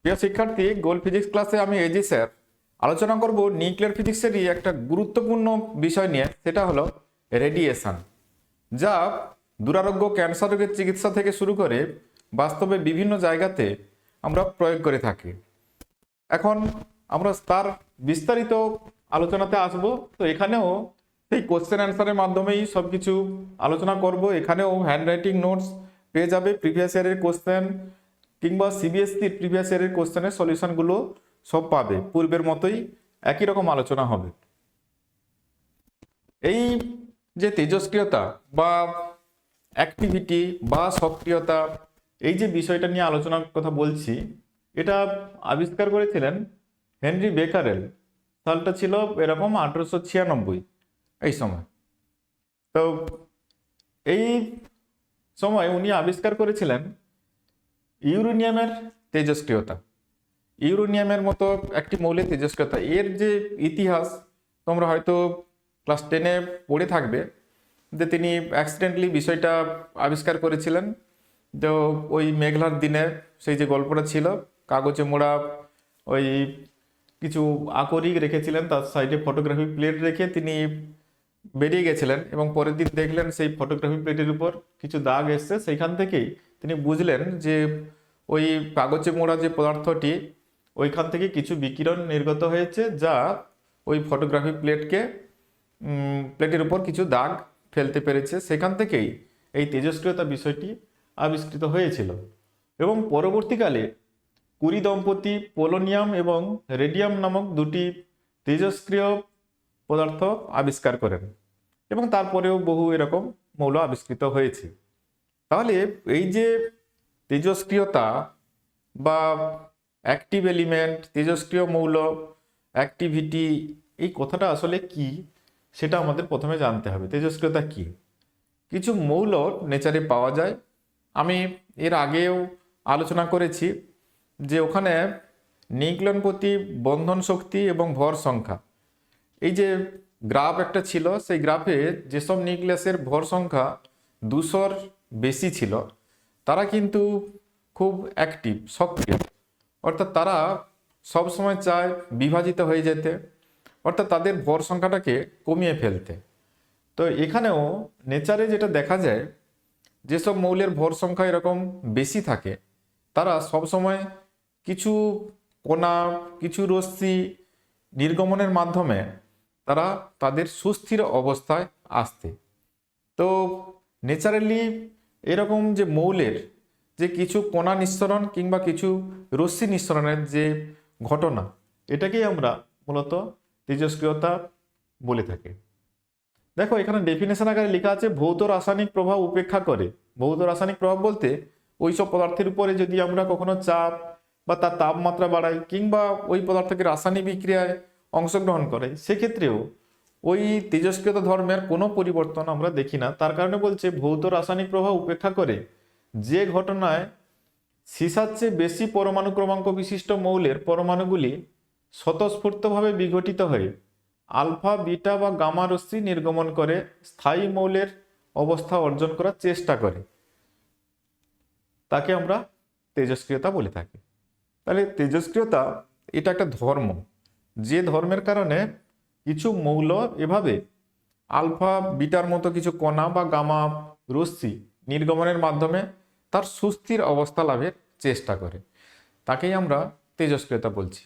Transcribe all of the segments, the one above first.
প্রিয় শিক্ষার্থী, গোল ফিজিক্স ক্লাসে আমি এজি স্যার আলোচনা করব নিউক্লিয়ার ফিজিক্সেরই একটা গুরুত্বপূর্ণ বিষয় নিয়ে, সেটা হলো রেডিয়েশন, যা দুরারোগ্য ক্যান্সার রোগের চিকিৎসা থেকে শুরু করে বাস্তবে বিভিন্ন জায়গাতে আমরা প্রয়োগ করে থাকি। এখন আমরা তার বিস্তারিত আলোচনাতে আসব। তো এখানেও সেই কোশ্চেন অ্যান্সারের মাধ্যমেই সব কিছু আলোচনা করব। এখানেও হ্যান্ডরাইটিং নোটস পেয়ে যাবে, প্রিভিয়াস ইয়ারের কোশ্চেন কিংবা সিবিএসসির প্রিভিয়াস ইয়ারের কোশ্চেনের সলিউশনগুলো সব পাবে। পূর্বের মতোই একই রকম আলোচনা হবে। এই যে তেজস্ক্রিয়তা বা অ্যাক্টিভিটি বা সক্রিয়তা, এই যে বিষয়টা নিয়ে আলোচনার কথা বলছি, এটা আবিষ্কার করেছিলেন হেনরি বেকারেল। সালটা ছিল এরকম 1896 এই সময়। তো এই সময় উনি আবিষ্কার করেছিলেন ইউরেনিয়ামের তেজস্ক্রিয়তা। ইউরেনিয়ামের মতো একটি মৌলের তেজস্ক্রিয়তা, এর যে ইতিহাস তোমরা হয়তো ক্লাস 10-এ পড়ে থাকবে, যে তিনি অ্যাক্সিডেন্টলি বিষয়টা আবিষ্কার করেছিলেন। তো ওই মেঘলার দিনে সেই যে গল্পটা ছিল, কাগজে মোড়া ওই কিছু আকরিক রেখেছিলেন, তার সাইডে ফটোগ্রাফি প্লেট রেখে তিনি বেরিয়ে গেছিলেন এবং পরের দিন দেখলেন সেই ফটোগ্রাফি প্লেটের উপর কিছু দাগ এসছে। সেইখান থেকেই তিনি বুঝলেন যে ওই কাগজে মোড়া যে পদার্থটি, ওইখান থেকে কিছু বিকিরণ নির্গত হয়েছে, যা ওই ফটোগ্রাফি প্লেটের উপর কিছু দাগ ফেলতে পেরেছে। সেখান থেকেই এই তেজস্ক্রিয়তা বিষয়টি আবিষ্কৃত হয়েছিল এবং পরবর্তীকালে কুরি দম্পতি পোলোনিয়াম এবং রেডিয়াম নামক দুটি তেজস্ক্রিয় পদার্থ আবিষ্কার করেন এবং তারপরেও বহু এরকম মৌল আবিষ্কৃত হয়েছে। তাহলে এই যে তেজস্ক্রিয়তা বা অ্যাক্টিভ এলিমেন্ট, তেজস্ক্রিয় মৌল, অ্যাক্টিভিটি, এই কথাটা আসলে কি সেটা আমাদের প্রথমে জানতে হবে। তেজস্ক্রিয়তা কি? কিছু মৌল নেচারে পাওয়া যায়। আমি এর আগেও আলোচনা করেছি যে ওখানে নিউক্লিয়ন প্রতি বন্ধন শক্তি এবং ভর সংখ্যা, এই যে গ্রাফ একটা ছিল, সেই গ্রাফে যেসব নিউক্লিয়াসের ভর সংখ্যা 200-র বেশি ছিল, তারা কিন্তু খুব অ্যাক্টিভ, সক্রিয়, অর্থাৎ তারা সব সময় চায় বিভাজিত হয়ে যেতে, অর্থাৎ তাদের ভর সংখ্যাটাকে কমিয়ে ফেলতে। তো এখানেও নেচারে যেটা দেখা যায়, যেসব মৌলের ভর সংখ্যা এরকম বেশি থাকে, তারা সব সময় কিছু কণা, কিছু রশ্মি নির্গমনের মাধ্যমে তারা তাদের সুস্থির অবস্থায় আসতে। তো ন্যাচারালি এরকম যে মৌলের যে কিছু কণা নিঃসরণ কিংবা কিছু রশ্মি নিঃসরণের যে ঘটনা, এটাকেই আমরা মূলত তেজস্ক্রিয়তা বলে থাকি। দেখো এখানে ডেফিনেশন আকারে লেখা আছে ভৌত রাসায়নিক প্রভাব উপেক্ষা করে। ভৌত রাসায়নিক প্রভাব বলতে ওই সব পদার্থের উপরে যদি আমরা কখনো চাপ বা তার তাপমাত্রা বাড়াই কিংবা ওই পদার্থকে রাসায়নিক বিক্রিয়ায় অংশগ্রহণ করে, সেক্ষেত্রেও ওই তেজস্ক্রিয়তা ধর্মের কোনো পরিবর্তন আমরা দেখি না। তার কারণে বলছে ভৌত রাসায়নিক প্রভাব উপেক্ষা করে যে ঘটনায় সীসার চেয়ে বেশি পরমাণু ক্রমাঙ্ক বিশিষ্ট মৌলের পরমাণুগুলি স্বতঃস্ফূর্তভাবে বিঘটিত হয়ে আলফা, বিটা বা গামা রশ্মি নির্গমন করে স্থায়ী মৌলের অবস্থা অর্জন করার চেষ্টা করে, তাকে আমরা তেজস্ক্রিয়তা বলে থাকি। তাহলে তেজস্ক্রিয়তা এটা একটা ধর্ম, যে ধর্মের কারণে কিছু মৌল এভাবে আলফা, বিটার মতো কিছু কণা বা গামা রশ্মি নির্গমনের মাধ্যমে তার সুস্থির অবস্থা লাভের চেষ্টা করে, তাকেই আমরা তেজস্ক্রিয়তা বলছি।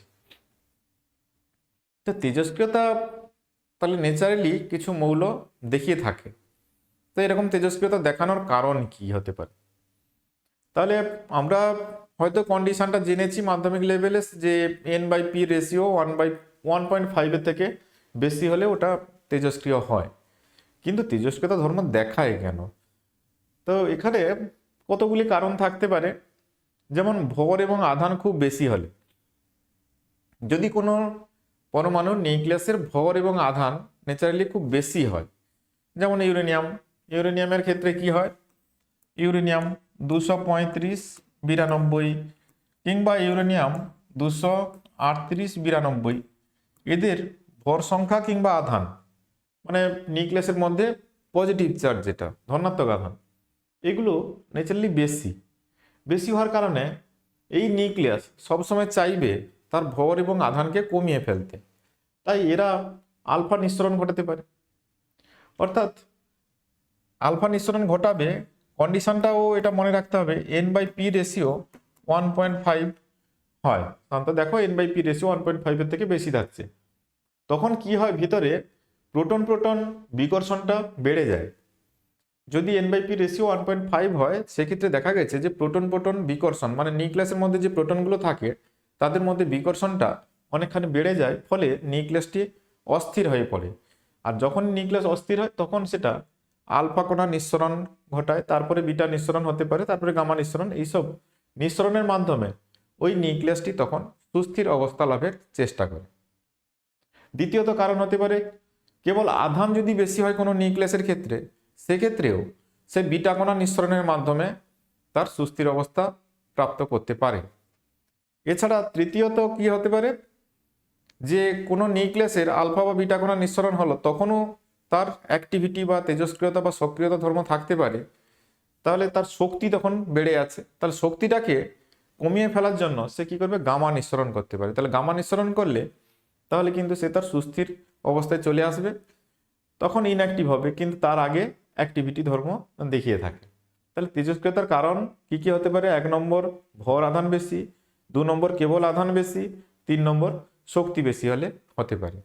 তো তেজস্ক্রিয়তা তাহলে ন্যাচারালি কিছু মৌল দেখিয়ে থাকে। তো এরকম তেজস্ক্রিয়তা দেখানোর কারণ কি হতে পারে? তাহলে আমরা হয়তো কন্ডিশনটা জেনেছি মাধ্যমিক লেভেলে, যে N/P রেশিও 1/1.5 থেকে বেশি হলে ওটা তেজস্ক্রিয় হয়। কিন্তু তেজস্ক্রিয়তা ধর্ম দেখায় কেন? তো এখানে কতগুলি কারণ থাকতে পারে। যেমন ভর এবং আধান খুব বেশি হলে, যদি কোনো পরমাণুর নিউক্লিয়াসের ভর এবং আধান ন্যাচারালি খুব বেশি হয়, যেমন ইউরেনিয়ামের ক্ষেত্রে কি হয়, ইউরেনিয়াম 235-92 কিংবা ইউরেনিয়াম 238-92, এদের ভর সংখ্যা কিংবা আধান, মানে নিউক্লিয়াসের মধ্যে পজিটিভ চার্জ যেটা ধনাত্মক আধান, এগুলো ন্যাচারালি বেশি হওয়ার কারণে এই নিউক্লিয়াস সবসময় চাইবে তার ভর এবং আধানকে কমিয়ে ফেলতে, তাই এরা আলফা নিঃসরণ ঘটাতে পারে। অর্থাৎ আলফা নিঃসরণ ঘটাবে, কন্ডিশনটাও এটা মনে রাখতে হবে, N/P রেশিও 1.5 হয়। তো দেখো N/P রেশিও 1.5 থেকে বেশি থাকছে, তখন কি হয়, ভিতরে প্রোটন প্রোটন বিকর্ষণটা বেড়ে যায়। যদি N/P রেশিও 1.5 হয়, সেক্ষেত্রে দেখা গেছে যে প্রোটন প্রোটন বিকর্ষণ মানে নিউক্লিয়াসের মধ্যে যে প্রোটনগুলো থাকে তাদের মধ্যে বিকর্ষণটা অনেকখানি বেড়ে যায়, ফলে নিউক্লিয়াসটি অস্থির হয়ে পড়ে। আর যখন নিউক্লিয়াস অস্থির হয় তখন সেটা আলফা কণা নিঃসরণ ঘটায়, তারপরে বিটা নিঃসরণ হতে পারে, তারপরে গামা নিঃসরণ। এইসব নিঃসরণের মাধ্যমে ওই নিউক্লিয়াসটি তখন সুস্থির অবস্থা লাভের চেষ্টা করে। দ্বিতীয়ত কারণ হতে পারে কেবল আধান যদি বেশি হয় কোনো নিউক্লিয়াসের ক্ষেত্রে, সেক্ষেত্রেও সে বিটা কণা নিঃসরণের মাধ্যমে তার সুস্থির অবস্থা প্রাপ্ত করতে পারে। এছাড়া তৃতীয়ত কি হতে পারে, যে কোনো নিউক্লিয়াসের আলফা বা বিটা কণা নিঃসরণ হলো, তখনও তার অ্যাক্টিভিটি বা তেজস্ক্রিয়তা বা সক্রিয়তা ধর্ম থাকতে পারে, তাহলে তার শক্তি তখন বেড়ে আছে, তাহলে শক্তিটাকে কমিয়ে ফেলার জন্য সে কি করবে, গামা নিঃসরণ করতে পারে। তাহলে গামা নিঃসরণ করলে তাহলে কিন্তু সে তার সুস্থির অবস্থায় চলে আসবে, তখন ইনঅ্যাক্টিভ হবে, কিন্তু তার আগে অ্যাক্টিভিটি ধর্ম দেখিয়ে থাকে। তাহলে তেজস্ক্রিয়তার কারণ কি কি হতে পারে, 1 নম্বর ভর আধান বেশি, 2 নম্বর কেবল আধান বেশি, 3 নম্বর শক্তি বেশি হলে হতে পারে।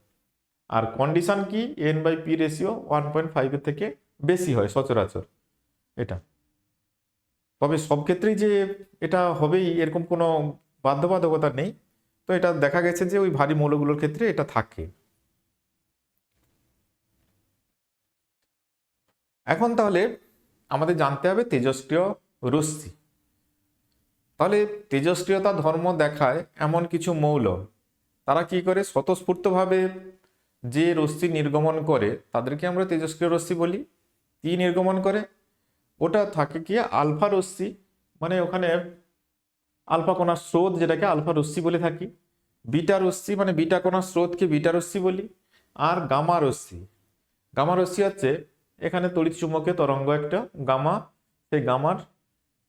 আর কন্ডিশন কি, N/P রেশিও 1.5 থেকে বেশি হয় সচরাচর এটা। তবে সব ক্ষেত্রেই যে এটা হবেই এরকম কোনো বাধ্যবাধকতা নেই, তো এটা দেখা গেছে যে ওই ভারী মৌলগুলোর ক্ষেত্রে এটা থাকে। এখন তাহলে আমাদের জানতে হবে তেজস্ক্রিয় রশ্মি। তাহলে তেজস্ক্রিয়তা ধর্ম দেখায় এমন কিছু মৌল, তারা কি করে, স্বতঃস্ফূর্তভাবে যে রশ্মি নির্গমন করে তাদেরকে আমরা তেজস্ক্রিয় রশ্মি বলি। কি নির্গমন করে, ওটা থাকে কি আলফা রশ্মি, মানে ওখানে আলফা কণার স্রোত যেটাকে আলফা রশ্মি বলে থাকি। বিটা রশ্মি মানে বিটা কণার স্রোতকে বিটা রশ্মি বলি। আর গামা রশ্মি, গামা রশ্মি হচ্ছে এখানে তড়িৎ চুম্বকীয় তরঙ্গ একটা গামা, সেই গামার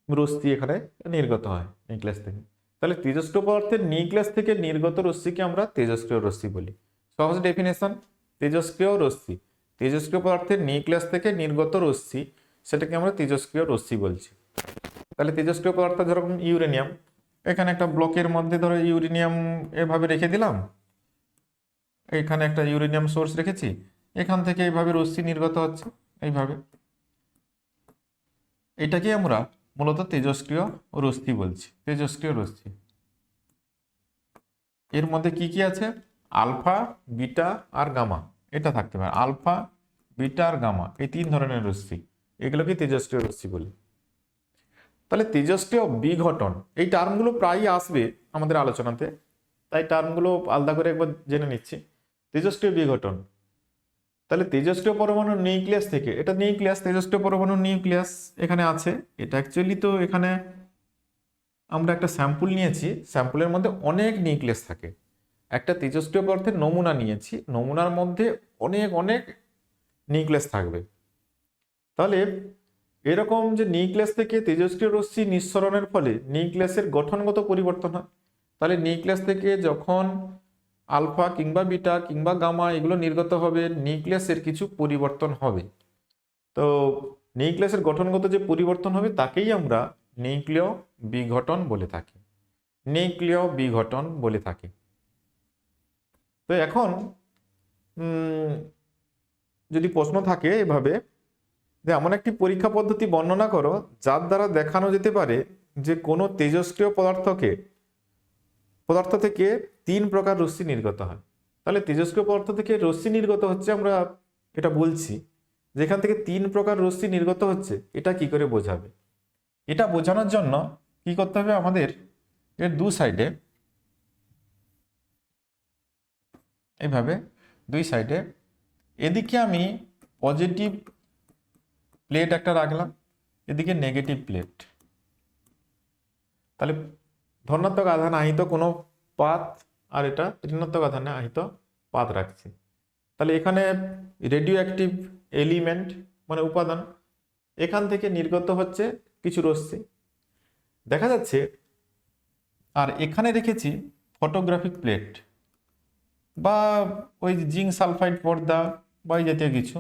রশ্মি এখানে নির্গত হয় নিউক্লিয়াস থেকে। তাহলে তেজস্ক্রিয় পদার্থের নিউক্লিয়াস থেকে নির্গত রশ্মিকে আমরা তেজস্ক্রিয় রশ্মি বলি। সহজ ডেফিনেশন, তেজস্ক্রিয় রশ্মি, তেজস্ক্রিয় পদার্থের নিউক্লিয়াস থেকে নির্গত রশ্মি, সেটাকে আমরা তেজস্ক্রিয় রশ্মি বলছি। তাহলে তেজস্ক্রিয় পদার্থ যেরকম ইউরেনিয়াম, এখানে একটা ব্লকের মধ্যে ধরো ইউরেনিয়াম এভাবে রেখে দিলাম, এইখানে একটা ইউরেনিয়াম সোর্স রেখেছি, এখান থেকে এইভাবে রশ্মি নির্গত হচ্ছে এইভাবে, এটাকে আমরা মূলত তেজস্ক্রিয় রশ্মি বলছি, তেজস্ক্রিয় রশ্মি। এর মধ্যে কি কি আছে, আলফা, বিটা আর গামা, এটা থাকতে পারে। আলফা, বিটা আর গামা, এই 3 ধরনের রশ্মি, এগুলোকে তেজস্ক্রিয় রশ্মি বলি। তাহলে তেজস্ক্রিয় বিঘটন, এই টার্মগুলো প্রায়ই আসবে আমাদের আলোচনাতে, তাই টার্মগুলো আলাদা করে একবার জেনে নিচ্ছি। তেজস্ক্রিয় বিঘটন, তাহলে তেজস্ক্রিয় পরমাণু নিউক্লিয়াস থেকে, এটা নিউক্লিয়াস, তেজস্ক্রিয় পরমাণু নিউক্লিয়াস এখানে আছে, এটা অ্যাকচুয়ালি তো এখানে আমরা একটা স্যাম্পল নিয়েছি, স্যাম্পলের মধ্যে অনেক নিউক্লিয়াস থাকে। একটা তেজস্ক্রিয় পদার্থের নমুনা নিয়েছি, নমুনার মধ্যে অনেক অনেক নিউক্লিয়াস থাকবে। তাহলে এরকম যে নিউক্লিয়াস থেকে তেজস্ক্রিয় রশ্মি নিঃসরণের ফলে নিউক্লিয়াসের গঠনগত পরিবর্তন হয়। তাহলে নিউক্লিয়াস থেকে যখন আলফা কিংবা বিটা কিংবা গামা এগুলো নির্গত হবে, নিউক্লিয়াসের কিছু পরিবর্তন হবে। তো নিউক্লিয়াসের গঠনগত যে পরিবর্তন হবে তাকেই আমরা নিউক্লিয় বিঘটন বলে থাকি, নিউক্লিয় বিঘটন বলে থাকি। তো এখন যদি প্রশ্ন থাকে এভাবে যে এমন একটি পরীক্ষা পদ্ধতি বর্ণনা করো যার দ্বারা দেখানো যেতে পারে যে কোনো তেজস্ক্রিয় পদার্থ থেকে 3 প্রকার রশ্মি নির্গত হয়। তাহলে তেজস্ক্রিয় পদার্থ থেকে রশ্মি নির্গত হচ্ছে, আমরা এটা বলছি, যেখান থেকে 3 প্রকার রশ্মি নির্গত হচ্ছে, এটা কি করে বোঝাবে? এটা বোঝানোর জন্য কি করতে হবে, আমাদের এর 2 সাইডে এইভাবে 2 সাইডে, এদিকে আমি পজিটিভ প্লেট একটা রাখলাম, এদিকে নেগেটিভ প্লেট। তাহলে ধনাত্মক আধান আহিত কোনো পাত, আর এটা ঋণাত্মক আধানে আহিত পাত রাখছি। তাহলে এখানে রেডিও অ্যাক্টিভ এলিমেন্ট মানে উপাদান, এখান থেকে নির্গত হচ্ছে কিছু রশ্মি। দেখা যাচ্ছে আর এখানে রেখেছি ফটোগ্রাফিক প্লেট বা ওই জিঙ্ক সালফাইড পর্দা বা এই জাতীয় কিছু।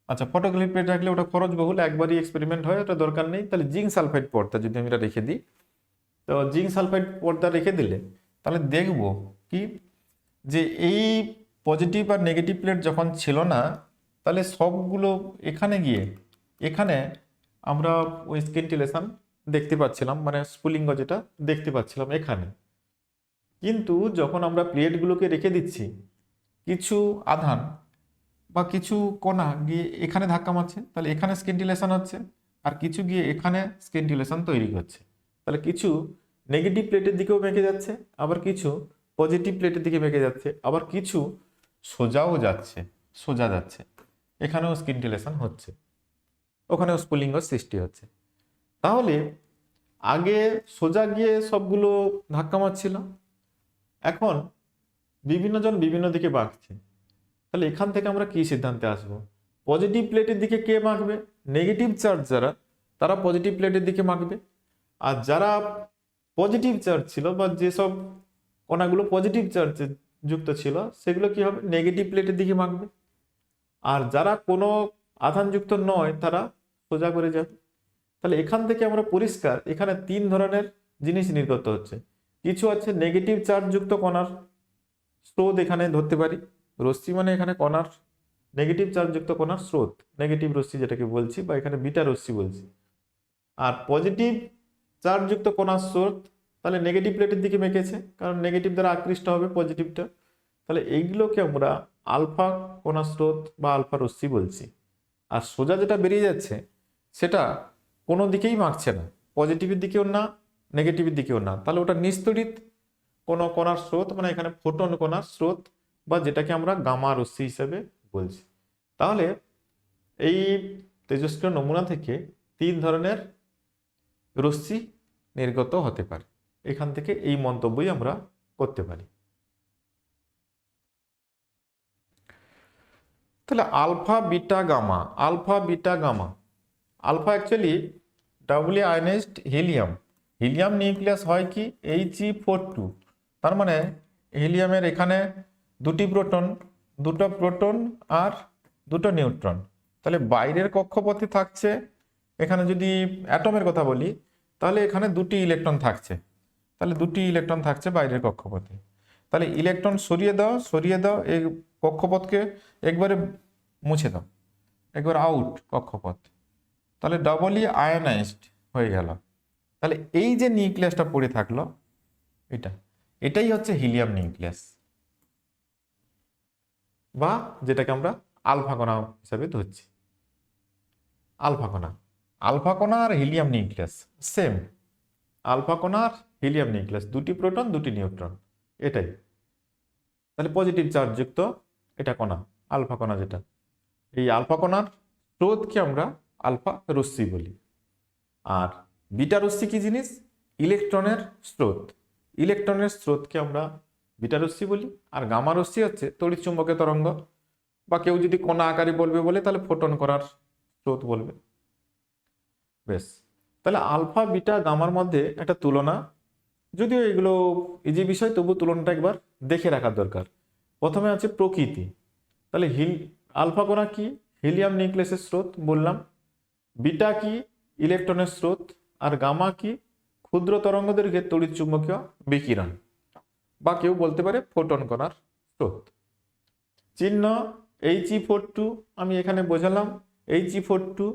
আচ্ছা, ফটোগ্রাফিক প্লেট রাখলে ওটা খরচবহুল, একবারই এক্সপেরিমেন্ট হয়, ওটা দরকার নেই। তাহলে জিঙ্ক সালফাইড পর্দা যদি আমি এটা রেখে দিই, তো জিঙ্ক সালফাইড পর্দা রেখে দিলে তাহলে দেখব কি যে এই পজিটিভ আর নেগেটিভ প্লেট যখন ছিল না, তাহলে সবগুলো এখানে গিয়ে এখানে আমরা ওই স্কিনটিলেশন দেখতে পাচ্ছিলাম, মানে স্ফুলিঙ্গ যেটা দেখতে পাচ্ছিলাম এখানে। কিন্তু যখন আমরা প্লেটগুলোকে রেখে দিচ্ছি, কিছু আধান বা কিছু কণা গিয়ে এখানে ধাক্কা মারছে, তাহলে এখানে স্কিনটিলেশন হচ্ছে, আর কিছু গিয়ে এখানে স্কিনটিলেশন তৈরি হচ্ছে। তাহলে কিছু নেগেটিভ প্লেটের দিকেও বেঁকে যাচ্ছে, আবার কিছু পজিটিভ প্লেটের দিকে বেঁকে যাচ্ছে, আবার কিছু সোজাও যাচ্ছে, সোজা যাচ্ছে, এখানেও স্কিনটিলেশন হচ্ছে, ওখানেও স্ফুলিঙ্গ সৃষ্টি হচ্ছে। তাহলে আগে সোজা গিয়ে সবগুলো ধাক্কা মারছিল, এখন বিভিন্ন জন বিভিন্ন দিকে বাঁকছে। তাহলে এখান থেকে আমরা কি সিদ্ধান্তে আসব? পজিটিভ প্লেটের দিকে কে মাখবে? নেগেটিভ চার্জ যারা, তারা পজিটিভ প্লেটের দিকে মাখবে। আর যারা পজিটিভ চার্জ ছিল বা যেসব কণাগুলো পজিটিভ চার্জে যুক্ত ছিল, সেগুলো কি হবে? নেগেটিভ প্লেটের দিকে মাখবে। আর যারা কোনো আধানযুক্ত নয়, তারা সোজা করে যাবে। তাহলে এখান থেকে আমরা পরিষ্কার এখানে তিন ধরনের জিনিস নির্গত হচ্ছে। কিছু আছে নেগেটিভ চার্জযুক্ত কণার স্রোত এখানে ধরতে পারি। রশ্মি মানে এখানে কণার নেগেটিভ চার্জযুক্ত কণার স্রোত, নেগেটিভ রশ্মি যেটাকে বলছি, বা এখানে বিটা রশ্মি বলছি। আর পজিটিভ চার্জযুক্ত কণার স্রোত তাহলে নেগেটিভ প্লেটের দিকে মেকেছে, কারণ নেগেটিভ দ্বারা আকৃষ্ট হবে পজিটিভটা। তাহলে এইগুলোকে আমরা আলফা কণার স্রোত বা আলফা রশ্মি বলছি। আর সোজা যেটা বেরিয়ে যাচ্ছে সেটা কোনো দিকেই মাখছে না, পজিটিভের দিকেও না, নেগেটিভের দিকেও না। তাহলে ওটা নিস্তড়িত কোনো কণার স্রোত, মানে এখানে ফোটন কণার স্রোত, বা যেটাকে আমরা গামা রশ্মি হিসেবে বলছি। তাহলে এই তেজস্ক্রিয় নমুনা থেকে তিন ধরনের রশ্মি নির্গত হতে পারে। এখান থেকে এই মন্তব্যই আমরা করতে পারি। তাহলে alpha beta gamma, alpha beta gamma. Alpha actually doubly ionized helium. Helium nucleus হয় কি He42, তার মানে হিলিয়ামের এখানে দুটো প্রোটন আর দুটো নিউট্রন। তাহলে বাইরের কক্ষপথে থাকছে, এখানে যদি অ্যাটমের কথা বলি, তাহলে এখানে দুটি ইলেকট্রন থাকছে, তাহলে দুটি ইলেকট্রন থাকছে বাইরের কক্ষপথে। তাহলে ইলেকট্রন সরিয়ে দাও এই কক্ষপথকে, একবারে মুছে দাও, একবার আউট কক্ষপথ, তাহলে ডাবলি আয়নাইজড হয়ে গেল। তাহলে এই যে নিউক্লিয়াসটা পড়ে থাকলো, এটাই হচ্ছে হিলিয়াম নিউক্লিয়াস, বা যেটাকে আমরা আলফা কণা হিসাবে ধরছি। আলফা কণা আর হিলিয়াম নিউক্লিয়াস সেম। আলফা কণা আর হিলিয়াম নিউক্লিয়াস, দুটি প্রোটন দুটি নিউট্রন, এটাই। তাহলে পজিটিভ চার্জযুক্ত এটা কণা, আলফা কণা যেটা। এই আলফা কণার স্রোতকে আমরা আলফা রশ্মি বলি। আর বিটা রশ্মি কি জিনিস? ইলেকট্রনের স্রোত। ইলেকট্রনের স্রোতকে আমরা বিটা রশ্মি বলি। আর গামা রশ্মি হচ্ছে তড়িৎ চুম্বকের তরঙ্গ, বা কেউ যদি কণা আকারে বলবে বলে তাহলে ফোটন করার স্রোত বলবে। বেশ, তাহলে আলফা বিটা গামার মধ্যে একটা তুলনা, যদিও এগুলো ইজি বিষয়, তবু তুলনাটা একবার দেখে রাখার দরকার। প্রথমে আছে প্রকৃতি। তাহলে আলফা কণা কি? হিলিয়াম নিউক্লিয়াসের স্রোত বললাম। বিটা কি? ইলেকট্রনের স্রোত। আর গামা কি? ক্ষুদ্র তরঙ্গদৈর্ঘ্যে তড়িৎ চুম্বকীয় বিকিরণ, বা কেউ বলতে পারে ফোটন কণার স্রোত। চিহ্ন He42 আমি এখানে বোঝালাম, He42।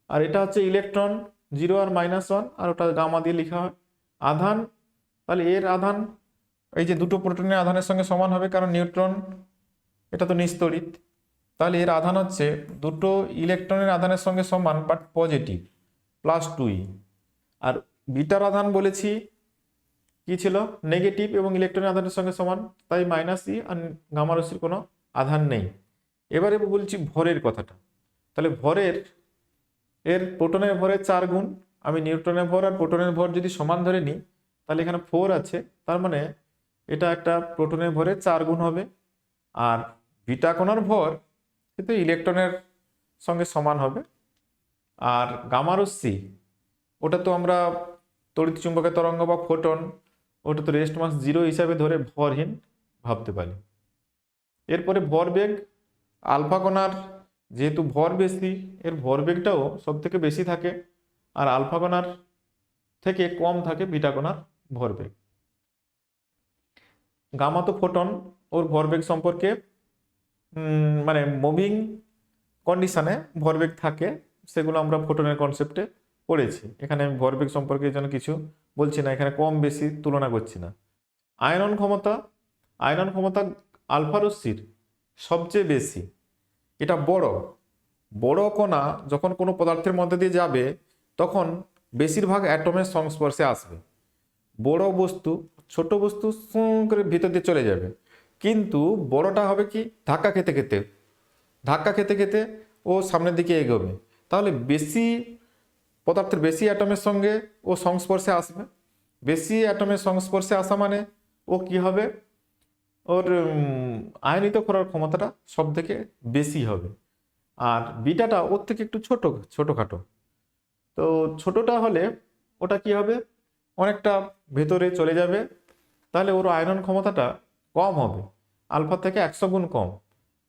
আর এটা হচ্ছে ইলেকট্রন, 0 আর -1, আর ওটা গামা দিয়ে লেখা হয়। আধান, তাহলে এর আধান এই যে দুটো প্রোটনের আধানের সঙ্গে সমান হবে, কারণ নিউট্রন এটা তো নিস্তড়িত। তাহলে এর আধান হচ্ছে দুটো ইলেকট্রনের আধানের সঙ্গে সমান, but positive, +2E। R bitter আধান বলেছি কি ছিল? নেগেটিভ, এবং ইলেকট্রনের আধানের সঙ্গে সমান, তাই -E। আর গামা রশ্মির কোনো আধান নেই। এবারে বলছি ভরের কথাটা। তাহলে প্রোটনের ভরের 4 গুণ। আমি নিউট্রনের ভর আর প্রোটনের ভর যদি সমান ধরে নিই, তাহলে এখানে 4 আছে, তার মানে এটা একটা প্রোটনের ভরের 4 গুণ হবে। আর বিটা কণার ভর কিন্তু ইলেকট্রনের সঙ্গে সমান হবে। আর গামা রশ্মি, ওটা তো আমরা তড়িৎ চুম্বকের তরঙ্গ বা ফোটন, ওটা তো রেস্ট মাস 0 হিসাবে ধরে ভরহীন ভাবতে পারি। এরপরে ভরবেগ, আলফা কণার যেহেতু ভর বেশি, এর ভরবেগটাও সব থেকে বেশি থাকে, আর আলফা কণার থেকে কম থাকে বিটা কণার ভরবেগ। গামা তো ফোটন, ওর ভরবেগ সম্পর্কে মানে মুভিং কন্ডিশনে ভরবেগ থাকে, সেগুলো আমরা ফোটনের কনসেপ্টে পড়েছি। এখানে আমি ভরবেগ সম্পর্কে যেন কিছু বলছি না, এখানে কম বেশি তুলনা করছি না। আয়নন ক্ষমতা, আয়নন ক্ষমতা আলফা রশ্মির সবচেয়ে বেশি। এটা বড় বড় কণা যখন কোনো পদার্থের মধ্যে দিয়ে যাবে তখন বেশিরভাগ অ্যাটমের সংস্পর্শে আসবে। বড় বস্তু ছোট বস্তু সুঁ করে ভিতর দিয়ে চলে যাবে, কিন্তু বড়টা হবে কি ধাক্কা খেতে খেতে ও সামনের দিকে এগোবে। তাহলে বেশি পদার্থের বেশি অ্যাটমের সঙ্গে ও সংস্পর্শে আসবে। বেশি অ্যাটমের সংস্পর্শে আসা মানে ও কি হবে, ওর আয়নিত করার ক্ষমতাটা সব থেকে বেশি হবে। আর বিটাটা ওর থেকে একটু ছোটোখাটো। তো ছোটটা হলে ওটা কি হবে, অনেকটা ভেতরে চলে যাবে, তাহলে ওর আয়নন ক্ষমতাটা কম হবে, আলফা থেকে 100 গুণ কম।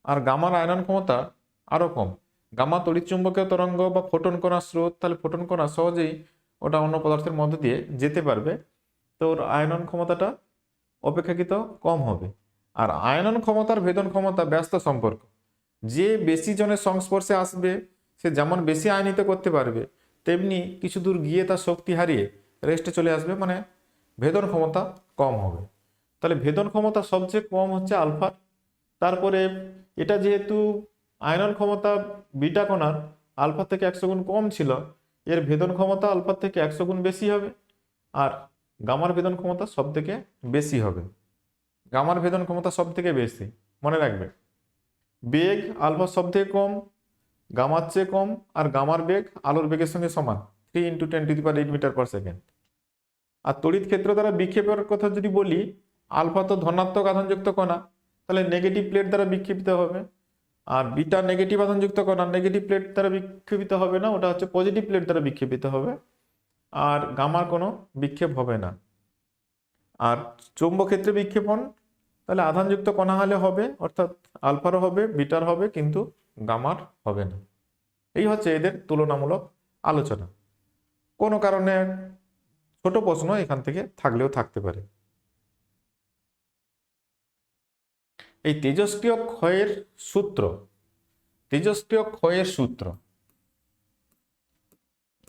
আর গামার আয়নন ক্ষমতা আরও কম। গামা তড়িৎচুম্বকীয় তরঙ্গ বা ফোটন কণার স্রোত, তাহলে ফোটন কণা সহজেই ওটা অন্য পদার্থের মধ্যে দিয়ে যেতে পারবে, তো ওর আয়নন ক্ষমতাটা অপেক্ষাকৃত কম হবে। আর আয়নন ক্ষমতার ভেদন ক্ষমতা ব্যস্ত সম্পর্ক। যে বেশি জনের সংস্পর্শে আসবে সে যেমন বেশি আয়নিত করতে পারবে, তেমনি কিছু দূর গিয়ে তার শক্তি হারিয়ে রেস্টে চলে আসবে, মানে ভেদন ক্ষমতা কম হবে। তাহলে ভেদন ক্ষমতা সবচেয়ে কম হচ্ছে আলফার। তারপরে এটা যেহেতু আয়নন ক্ষমতা বিটা কণার আলফা থেকে 100 গুণ কম ছিল, এর ভেদন ক্ষমতা আলফার থেকে 100 গুণ বেশি হবে। আর গামার ভেদন ক্ষমতা সব থেকে বেশি হবে। গামার ভেদন ক্ষমতা সব থেকে বেশি, মনে রাখবে। বেগ আলফার সব থেকে কম, গামার চেয়ে কম, আর গামার বেগ আলোর বেগের সঙ্গে সমান, 3 × 10⁸ মিটার/সেকেন্ড। আর তড়িৎ ক্ষেত্র দ্বারা বিক্ষেপের কথা যদি বলি, আলফা তো ধনাত্মক আধানযুক্ত কণা, তাহলে নেগেটিভ প্লেট দ্বারা বিক্ষেপিত হবে। আর বিটা নেগেটিভ আধানযুক্ত কণা, নেগেটিভ প্লেট দ্বারা বিক্ষেপিত হবে না, ওটা হচ্ছে পজিটিভ প্লেট দ্বারা বিক্ষেপিত হবে। আর গামার কোনো বিক্ষেপ হবে না। আর চৌম্বক ক্ষেত্রে বিক্ষেপণ, তাহলে আধানযুক্ত কণা হলে হবে, অর্থাৎ আলফারও হবে, বিটার হবে, কিন্তু গামার হবে না। এই হচ্ছে এদের তুলনামূলক আলোচনা। কোনো কারণে ছোট প্রশ্ন এখান থেকে থাকলেও থাকতে পারে। এই তেজস্ক্রিয় ক্ষয়ের সূত্র, তেজস্ক্রিয় ক্ষয়ের সূত্র,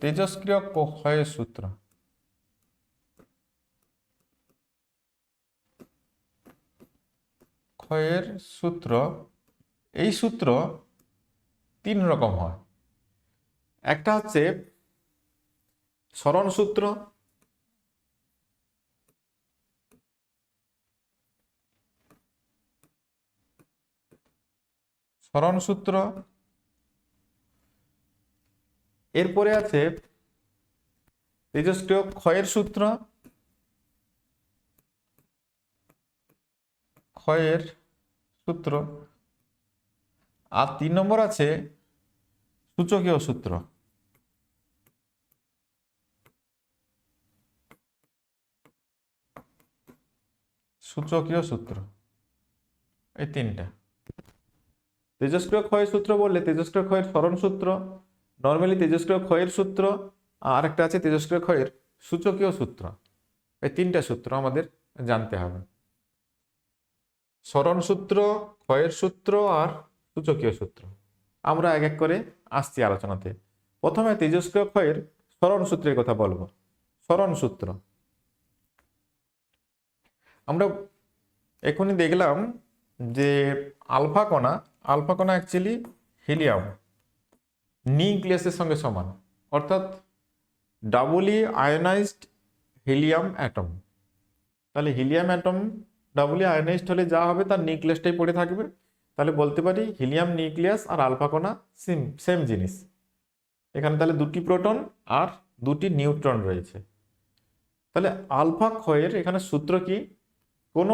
তেজস্ক্রিয় ক্ষয়ের সূত্র, ক্ষয়ের সূত্র, এই সূত্র 3 রকম হয়। একটা হচ্ছে সরণ সূত্র, সরণ সূত্র, এরপরে আছে তেজস্ক্রিয় ক্ষয়ের সূত্র, ক্ষয়ের সূত্র, আর 3 নম্বর আছে সূচকীয় সূত্র। সূচকীয় সূত্র, এই 3টা। তেজস্ক্রিয় ক্ষয়ের সূত্র বললে তেজস্ক্রিয় ক্ষয়ের সরণ সূত্র, নর্মালি তেজস্ক্রিয় ক্ষয়ের সূত্র, আর একটা আছে তেজস্ক্রিয় ক্ষয়ের সূচকীয় সূত্র। এই 3টা সূত্র আমাদের জানতে হবে। সরণ সূত্র, ক্ষয়ের সূত্র আর সূচকীয় সূত্র। আমরা এক এক করে আসছি আলোচনাতে। প্রথমে তেজস্ক্রিয় ক্ষয়ের সরণ সূত্রের কথা বলবো। সরণ সূত্র আমরা এখনই দেখলাম যে আলফা কণা অ্যাকচুয়ালি হিলিয়াম নিউক্লিয়াসের সঙ্গে সমান, অর্থাৎ ডাবলি আয়োনাইজড হিলিয়াম অ্যাটম। তাহলে হিলিয়াম অ্যাটম ডাবলি আয়োনাইজড হলে যা হবে তার নিউক্লিয়াসটাই পড়ে থাকবে। তাহলে বলতে পারি হিলিয়াম নিউক্লিয়াস আর আলফা কণা সেম জিনিস। এখানে তাহলে 2টি প্রোটন আর 2টি নিউট্রন রয়েছে। তাহলে আলফা ক্ষয়ের এখানে সূত্র কি, কোনো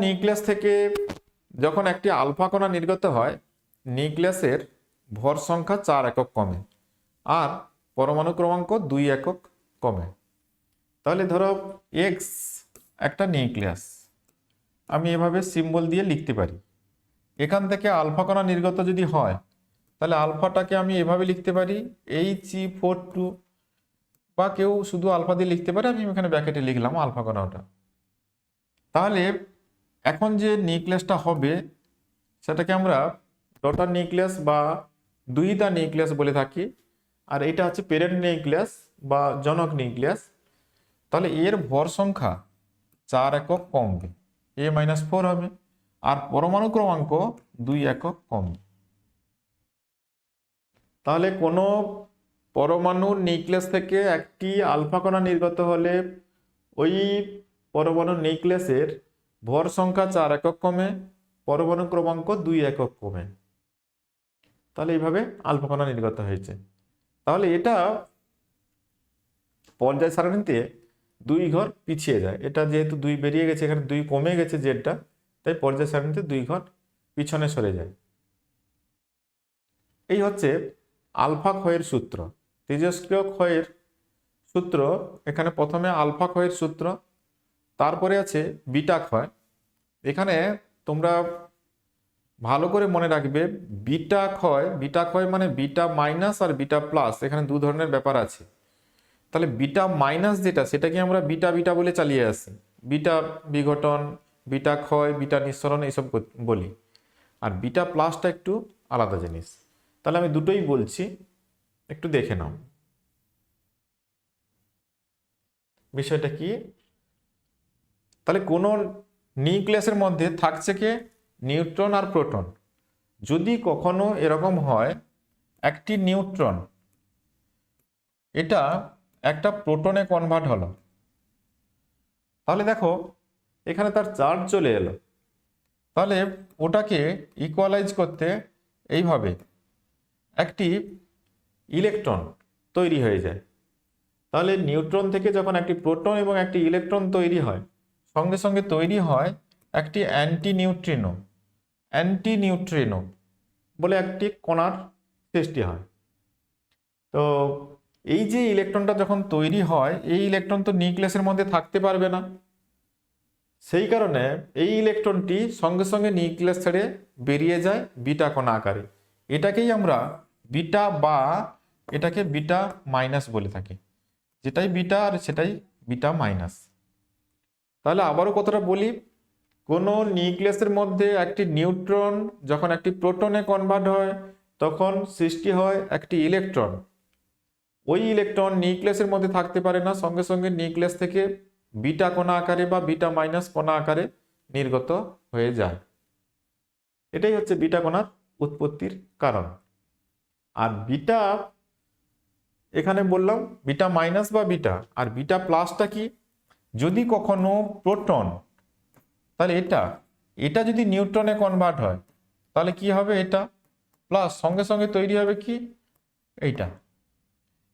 নিউক্লিয়াস থেকে যখন একটি আলফা কণা নির্গত হয়, নিউক্লিয়াসের ভর সংখ্যা 4 একক কমে, আর পরমাণু ক্রমাঙ্ক 2 একক কমে। তাহলে ধরো এক্স একটা নিউক্লিয়াস, আমি এভাবে সিম্বল দিয়ে লিখতে পারি। এখান থেকে আলফা কণা নির্গত যদি হয় তাহলে আলফাটাকে আমি এভাবে লিখতে পারি He42, বা কেউ শুধু আলফা দিয়ে লিখতে পারে, আমি এখানে ব্র্যাকেটে লিখলাম আলফা কণাটা। তাহলে এখন যে নিউক্লিয়াসটা হবে সেটাকে আমরা ডটার নিউক্লিয়াস বা দুইটা নিউক্লিয়াস বলে থাকি, আর এটা হচ্ছে প্যারেন্ট নিউক্লিয়াস বা জনক নিউক্লিয়াস। তাহলে এর ভর সংখ্যা 4 একক কমবে, A-4 হবে, আর পরমাণু ক্রমাঙ্ক 2 একক কমবে। তাহলে কোনো পরমাণু নিউক্লিয়াস থেকে একটি আলফা কণা নির্গত হলে ওই পরমাণু নিউক্লিয়াসের ভর সংখ্যা 4 একক কমে, পরমাণু ক্রমাঙ্ক 2 একক কমে। তাহলে এইভাবে আলফা কণা নির্গত হয়েছে। তাহলে এটা পর্যায় সারণীতে 2 ঘর পিছিয়ে যায়। এটা যেহেতু 2 বেরিয়ে গেছে, এখানে 2 কমে গেছে জেডটা, তাই পর্যায় সারণীতে 2 ঘর পিছনে সরে যায়। এই হচ্ছে আলফা ক্ষয়ের সূত্র, তেজস্ক্রিয় ক্ষয়ের সূত্র। এখানে প্রথমে আলফা ক্ষয়ের সূত্র, তারপরে আছে বিটা ক্ষয়। এখানে তোমরা ভালো করে মনে রাখবে, বিটা ক্ষয় মানে বিটা মাইনাস আর বিটা প্লাস, এখানে 2 ধরনের ব্যাপার আছে। তাহলে বিটা মাইনাস যেটা, সেটাকে আমরা বিটা বিটা বলে চালিয়ে আসি, বিটা বিঘটন, বিটা ক্ষয়, বিটা নিঃসরণ এইসব বলি। আর বিটা প্লাসটা একটু আলাদা জিনিস। তাহলে আমি দুটোই বলছি, একটু দেখে নাও বিষয়টা কি। তাহলে কোনো নিউক্লিয়াসের মধ্যে থাকছে কে, নিউট্রন আর প্রোটন। যদি কখনো এরকম হয় একটি নিউট্রন এটা একটা প্রোটনে কনভার্ট হলো, তাহলে দেখো এখানে তার চার্জ চলে এলো। তাহলে ওটাকে ইকুয়ালাইজ করতে এইভাবে একটি ইলেকট্রন তৈরি হয়ে যায়। তাহলে নিউট্রন থেকে যখন একটি প্রোটন এবং একটি ইলেকট্রন তৈরি হয়, সঙ্গে সঙ্গে তৈরি হয় একটি অ্যান্টি নিউট্রিনো বলে একটি কণার সৃষ্টি হয়। তো এই যে ইলেকট্রনটা যখন তৈরি হয়, এই ইলেকট্রন তো নিউক্লিয়াসের মধ্যে থাকতে পারবে না, সেই কারণে এই ইলেকট্রনটি সঙ্গে সঙ্গে নিউক্লিয়াস ছেড়ে বেরিয়ে যায় বিটা কণা আকারে। এটাকেই আমরা বিটা বা এটাকে বিটা মাইনাস বলে থাকি, যেটাই বিটা আর সেটাই বিটা মাইনাস। তাহলে আবারও কথাটা বলি, কোনো নিউক্লিয়াসের মধ্যে একটি নিউট্রন যখন একটি প্রোটনে কনভার্ট হয় তখন সৃষ্টি হয় একটি ইলেকট্রন। ওই ইলেকট্রন নিউক্লিয়াসের মধ্যে থাকতে পারে না, সঙ্গে সঙ্গে নিউক্লিয়াস থেকে বিটা কণা আকারে বা বিটা মাইনাস কণা আকারে নির্গত হয়ে যায়। এটাই হচ্ছে বিটা কণার উৎপত্তির কারণ। আর বিটা এখানে বললাম বিটা মাইনাস বা বিটা, আর বিটা প্লাসটা কি, যদি কখনো প্রোটন, তাহলে এটা যদি নিউট্রনে কনভার্ট হয় তাহলে কি হবে, এটা প্লাস সঙ্গে সঙ্গে তৈরি হবে কি,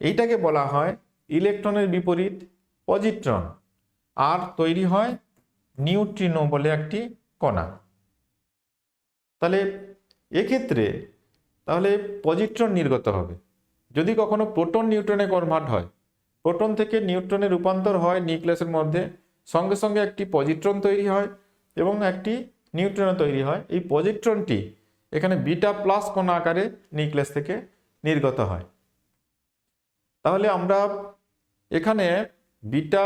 এইটাকে বলা হয় ইলেকট্রনের বিপরীত পজিট্রন, আর তৈরি হয় নিউট্রিনো বলে একটি কণা। তাহলে এক্ষেত্রে তাহলে পজিট্রন নির্গত হবে। যদি কখনো প্রোটন নিউট্রনে কনভার্ট হয়, প্রোটন থেকে নিউট্রনে রূপান্তর হয় নিউক্লিয়াসের মধ্যে, সঙ্গে সঙ্গে একটি পজিট্রন তৈরি হয় এবং একটি নিউট্রনও তৈরি হয়। এই পজিট্রনটি এখানে বিটা প্লাস কণা আকারে নিউক্লিয়াস থেকে নির্গত হয়। তাহলে আমরা এখানে বিটা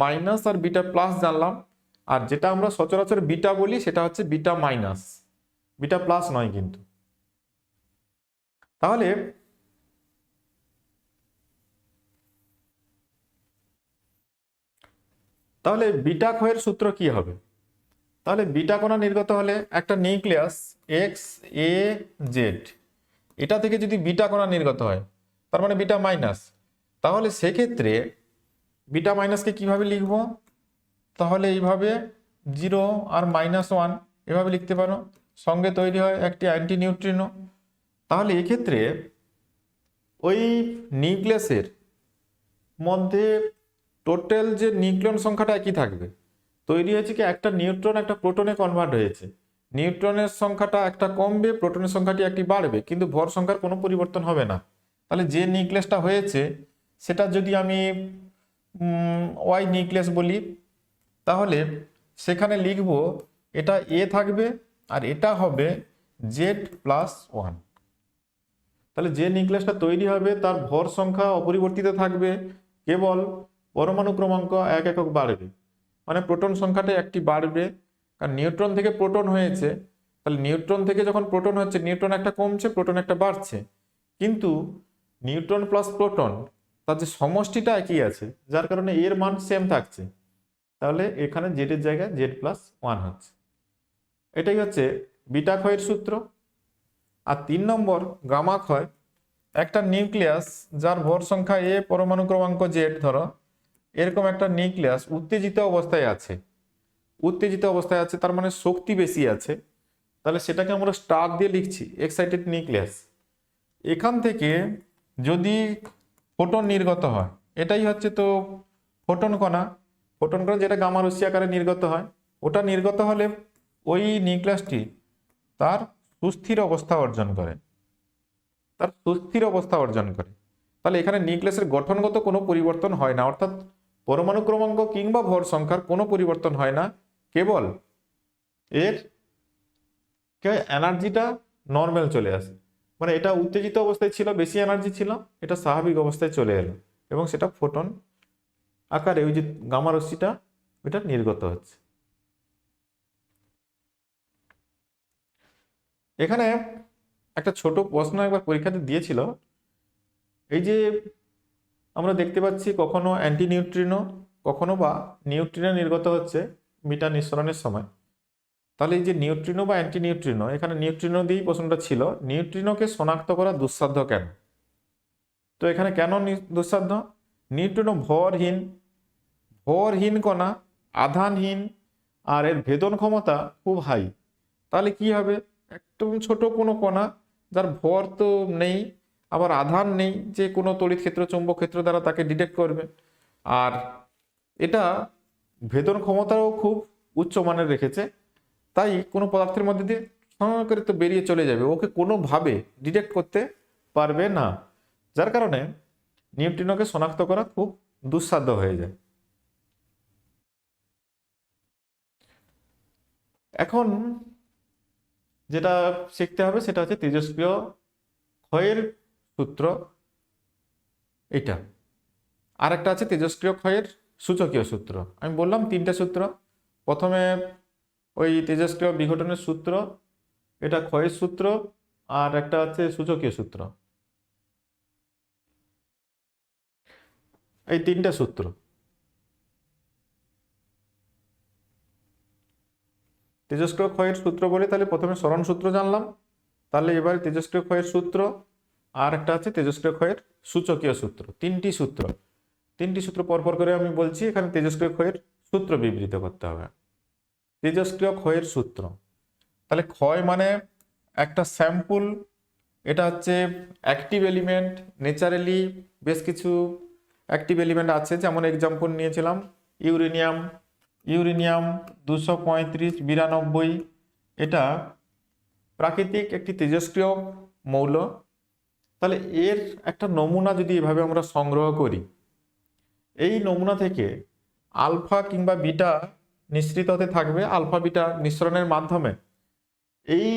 মাইনাস আর বিটা প্লাস জানলাম, আর যেটা আমরা সচরাচর বিটা বলি সেটা হচ্ছে বিটা মাইনাস, বিটা প্লাস নয় কিন্তু। তাহলে বিটা ক্ষয়ের সূত্র কি হবে? তাহলে বিটা কণা নির্গত হলে একটা নিউক্লিয়াস এক্স এ জেড, এটা থেকে যদি বিটা কণা নির্গত হয় তার মানে বিটা মাইনাস, তাহলে সেক্ষেত্রে বিটা মাইনাসকে কিভাবে লিখব? তাহলে এইভাবে 0 আর -1 এভাবে লিখতে পারো, সঙ্গে তৈরি হয় একটি অ্যান্টি নিউট্রিনো। তাহলে এক্ষেত্রে ওই নিউক্লিয়াসের মধ্যে টোটাল যে নিউক্লিয়ন সংখ্যাটা একই থাকবে। তৈরি হয়েছে কি, একটা নিউট্রন একটা প্রোটনে কনভার্ট হয়েছে, নিউট্রনের সংখ্যাটা একটা কমবে, প্রোটনের সংখ্যাটি একটি বাড়বে, কিন্তু ভর সংখ্যার কোনো পরিবর্তন হবে না। তাহলে যে নিউক্লিয়াসটা হয়েছে সেটা যদি আমি ওয়াই নিউক্লিয়াস বলি, তাহলে সেখানে লিখব এটা এ থাকবে আর এটা হবে Z+1। তাহলে যে নিউক্লিয়াসটা তৈরি হবে তার ভর সংখ্যা অপরিবর্তিত থাকবে, কেবল পরমাণু ক্রমাঙ্ক 1 একক বাড়বে, মানে প্রোটন সংখ্যাটা একটি বাড়বে। কারণ নিউট্রন থেকে প্রোটন হয়েছে, তাহলে নিউট্রন থেকে যখন প্রোটন হচ্ছে নিউট্রন একটা কমছে, প্রোটন একটা বাড়ছে, কিন্তু নিউট্রন প্লাস প্রোটন তার যে সমষ্টিটা একই আছে, যার কারণে এর মান সেম থাকছে। তাহলে এখানে জেড এর জায়গায় Z+1 হচ্ছে। এটাই হচ্ছে বিটা ক্ষয়ের সূত্র। আর 3 নম্বর গামা ক্ষয়, একটা নিউক্লিয়াস যার ভর সংখ্যা এ পরমাণু ক্রমাঙ্ক জেড, ধরো এরকম একটা নিউক্লিয়াস উত্তেজিত অবস্থায় আছে, উত্তেজিত অবস্থায় আছে তার মানে শক্তি বেশি আছে, তাহলে সেটাকে আমরা স্টার দিয়ে লিখছি এক্সাইটেড নিউক্লিয়াস। এখান থেকে যদি ফোটন নির্গত হয়, এটাই হচ্ছে তো ফোটন কণা, ফোটন কণা যেটা গামা রশ্মি আকারে নির্গত হয়, ওটা নির্গত হলে ওই নিউক্লিয়াসটি তার সুস্থির অবস্থা অর্জন করে, তার সুস্থির অবস্থা অর্জন করে। তাহলে এখানে নিউক্লিয়াসের গঠনগত কোনো পরিবর্তন হয় না, অর্থাৎ পরমাণু ক্রমাঙ্ক কিংবা ভর সংখ্যার কোনো পরিবর্তন হয় না, কেবল এর এনার্জিটা নর্মাল চলে আসে। মানে এটা উত্তেজিত অবস্থায় ছিল, বেশি এনার্জি ছিল, এটা স্বাভাবিক অবস্থায় চলে এলো এবং সেটা ফোটন আকারে ওই যে গামা রশ্মিটা এটা নির্গত হচ্ছে। এখানে একটা ছোট প্রশ্ন একবার পরীক্ষাতে দিয়েছিল, এই যে আমরা দেখতে পাচ্ছি কখনো অ্যান্টি নিউট্রিনো কখনো বা নিউট্রিনো নির্গত হচ্ছে বিটা নিঃসরণের সময়। তাহলে এই যে নিউট্রিনো বা অ্যান্টি নিউট্রিনো, এখানে নিউট্রিনো দিয়েই প্রশ্নটা ছিল, নিউট্রিনোকে শনাক্ত করা দুঃসাধ্য কেন? তো এখানে কেন দুঃসাধ্য? নিউট্রিনো ভরহীন, ভরহীন কণা, আধানহীন, আর এর ভেদন ক্ষমতা খুব হাই। তাহলে কি হবে, একদম ছোট কোনো কণা যার ভর তো নেই, আবার আধান নেই যে কোনো তড়িৎ ক্ষেত্র চৌম্বক ক্ষেত্র দ্বারা তাকে ডিটেক্ট করবে, আর এটা ভেদন ক্ষমতাও খুব উচ্চ মানের রেখেছে, তাই কোনো পদার্থের মধ্যে দিয়ে সঙ্গে করে তো বেরিয়ে চলে যাবে, ওকে কোনোভাবে ডিটেক্ট করতে পারবে না, যার কারণে নিউট্রিনোকে শনাক্ত করা খুব দুঃসাধ্য হয়ে যায়। এখন যেটা শিখতে হবে সেটা হচ্ছে তেজস্ক্রিয় ক্ষয়ের সূত্র, এটা আর একটা আছে তেজস্ক্রিয় ক্ষয়ের সূচকীয় সূত্র। আমি বললাম 3টে সূত্র, প্রথমে ওই তেজস্ক্রিয় বিঘটনের সূত্র, এটা ক্ষয়ের সূত্র, আর একটা আছে সূচকীয় সূত্র। এই 3টে সূত্র, তেজস্ক্রিয় ক্ষয়ের সূত্র বলে তাহলে প্রথমে সরণ সূত্র জানলাম, তাহলে এবারে তেজস্ক্রিয় ক্ষয়ের সূত্র আর একটা আছে তেজস্ক্রিয় ক্ষয়ের সূচকীয় সূত্র। 3টি সূত্র পরপর করে আমি বলছি, এখানে তেজস্ক্রিয় ক্ষয়ের সূত্র বিবৃত করতে হবে। তেজস্ক্রিয় ক্ষয়ের সূত্র, তাহলে ক্ষয় মানে একটা স্যাম্পল, এটা হচ্ছে অ্যাক্টিভ এলিমেন্ট, ন্যাচারালি বেশ কিছু অ্যাক্টিভ এলিমেন্ট আছে, যেমন এক্সাম্পল নিয়েছিলাম ইউরেনিয়াম 235 এটা প্রাকৃতিক একটি তেজস্ক্রিয় মৌল। তাহলে এর একটা নমুনা যদি এভাবে আমরা সংগ্রহ করি, এই নমুনা থেকে আলফা কিংবা বিটা নিঃসৃত হতে থাকবে, আলফা বিটা মিশ্রণের মাধ্যমে এই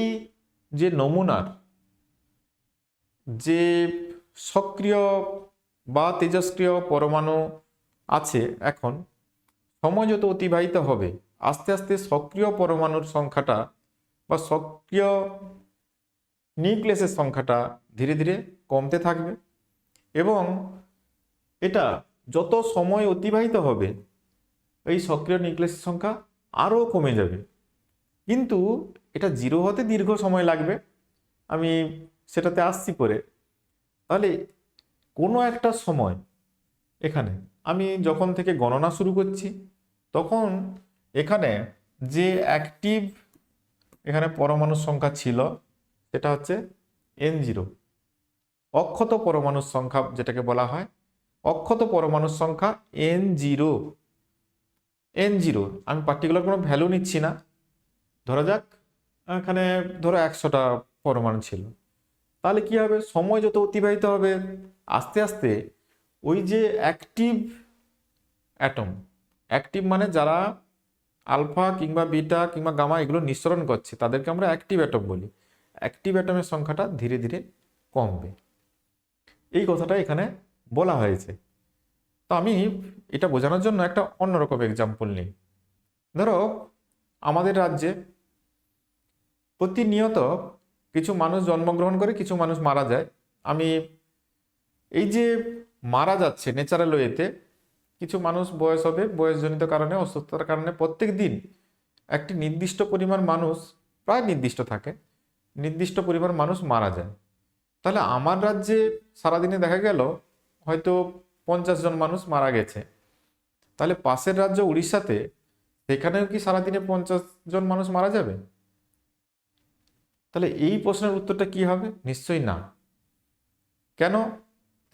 যে নমুনার যে সক্রিয় বা তেজস্ক্রিয় পরমাণু আছে, এখন সময় যত অতিবাহিত হবে আস্তে আস্তে সক্রিয় পরমাণুর সংখ্যাটা বা সক্রিয় নিউক্লিয়াসের সংখ্যাটা ধীরে ধীরে কমতে থাকবে, এবং এটা যত সময় অতিবাহিত হবে এই সক্রিয় নিউক্লিয়াসের সংখ্যা আরও কমে যাবে, কিন্তু এটা জিরো হতে দীর্ঘ সময় লাগবে, আমি সেটাতে আসছি পরে। তাহলে কোনো একটা সময় এখানে আমি যখন থেকে গণনা শুরু করছি, তখন এখানে যে অ্যাক্টিভ এখানে পরমাণুর সংখ্যা ছিল সেটা হচ্ছে N0, অক্ষত পরমাণুর সংখ্যা যেটাকে বলা হয়, অক্ষত পরমাণুর সংখ্যা N0। আমি পার্টিকুলার কোনো ভ্যালু নিচ্ছি না, ধরা যাক এখানে ধরো 100টা পরমাণু ছিল, তাহলে কি হবে, সময় যত অতিবাহিত হবে আস্তে আস্তে ওই যে অ্যাক্টিভ অ্যাটম, অ্যাক্টিভ মানে যারা আলফা কিংবা বিটা কিংবা গামা এগুলো নিঃসরণ করছে তাদেরকে আমরা অ্যাক্টিভ অ্যাটম বলি, অ্যাক্টিভ অ্যাটমের সংখ্যাটা ধীরে ধীরে কমবে, এই কথাটা এখানে বলা হয়েছে। তো আমি এটা বোঝানোর জন্য একটা অন্যরকম এক্সাম্পল নিই। ধরো আমাদের রাজ্যে প্রতিনিয়ত কিছু মানুষ জন্মগ্রহণ করে, কিছু মানুষ মারা যায়। আমি এই যে মারা যাচ্ছে ন্যাচারাল ওয়েতে, কিছু মানুষ বয়স হবে, বয়সজনিত কারণে, অসুস্থতার কারণে প্রত্যেক দিন একটি নির্দিষ্ট পরিমাণ মানুষ, প্রায় নির্দিষ্ট থাকে, নির্দিষ্ট পরিমাণ মানুষ মারা যায়। তাহলে আমার রাজ্যে সারাদিনে দেখা গেল হয়তো 50 জন মানুষ মারা গেছে, তাহলে পাশের রাজ্য উড়িষ্যাতে সেখানেও কি সারাদিনে 50 জন মানুষ মারা যাবে? তাহলে এই প্রশ্নের উত্তরটা কি হবে? নিশ্চয়ই না। কেন?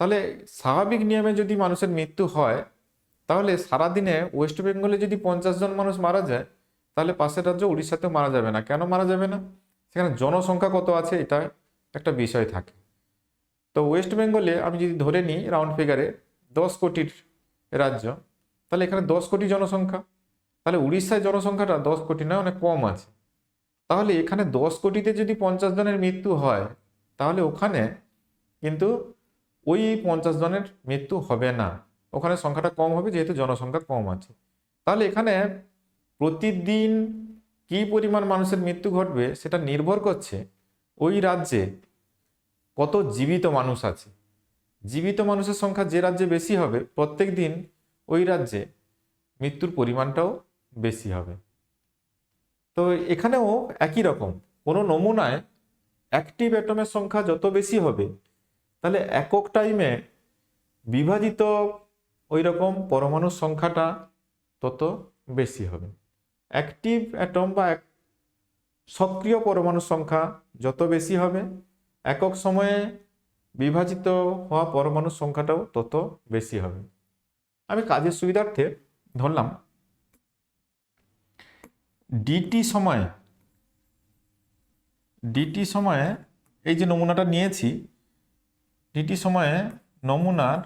তাহলে স্বাভাবিক নিয়মে যদি মানুষের মৃত্যু হয়, তাহলে সারাদিনে ওয়েস্ট বেঙ্গলে যদি 50 জন মানুষ মারা যায়, তাহলে পাশের রাজ্য উড়িষ্যাতেও মারা যাবে না। কেন মারা যাবে না? সেখানে জনসংখ্যা কত আছে এটা একটা বিষয় থাকে। তো ওয়েস্ট বেঙ্গলে আমি যদি ধরে নিই রাউন্ড ফিগারে 10 কোটির রাজ্য, তাহলে এখানে 10 কোটি জনসংখ্যা, তাহলে উড়িষ্যায় জনসংখ্যাটা 10 কোটি নয়, অনেক কম আছে। তাহলে এখানে 10 কোটিতে যদি 50 জনের মৃত্যু হয়, তাহলে ওখানে কিন্তু ওই 50 জনের মৃত্যু হবে না, ওখানে সংখ্যাটা কম হবে যেহেতু জনসংখ্যা কম আছে। তাহলে এখানে প্রতিদিন কি পরিমাণ মানুষের মৃত্যু ঘটবে সেটা নির্ভর করছে ওই রাজ্যে কত জীবিত মানুষ আছে। জীবিত মানুষের সংখ্যা যে রাজ্যে বেশি হবে, প্রত্যেক দিন ওই রাজ্যে মৃত্যুর পরিমাণটাও বেশি হবে। তো এখানেও একই রকম, কোনো নমুনায় অ্যাক্টিভ অ্যাটমের সংখ্যা যত বেশি হবে, তাহলে একক টাইমে বিভাজিত ওই রকম পরমাণুর সংখ্যাটা তত বেশি হবে। অ্যাক্টিভ অ্যাটম বা সক্রিয় পরমাণুর সংখ্যা যত বেশি হবে, একক সময়ে বিভাজিত হওয়া পরমাণুর সংখ্যাটাও তত বেশি হবে। আমি কাজের সুবিধার্থে ধরলাম ডিটি সময়ে এই যে নমুনাটা নিয়েছি, ডিটি সময়ে নমুনার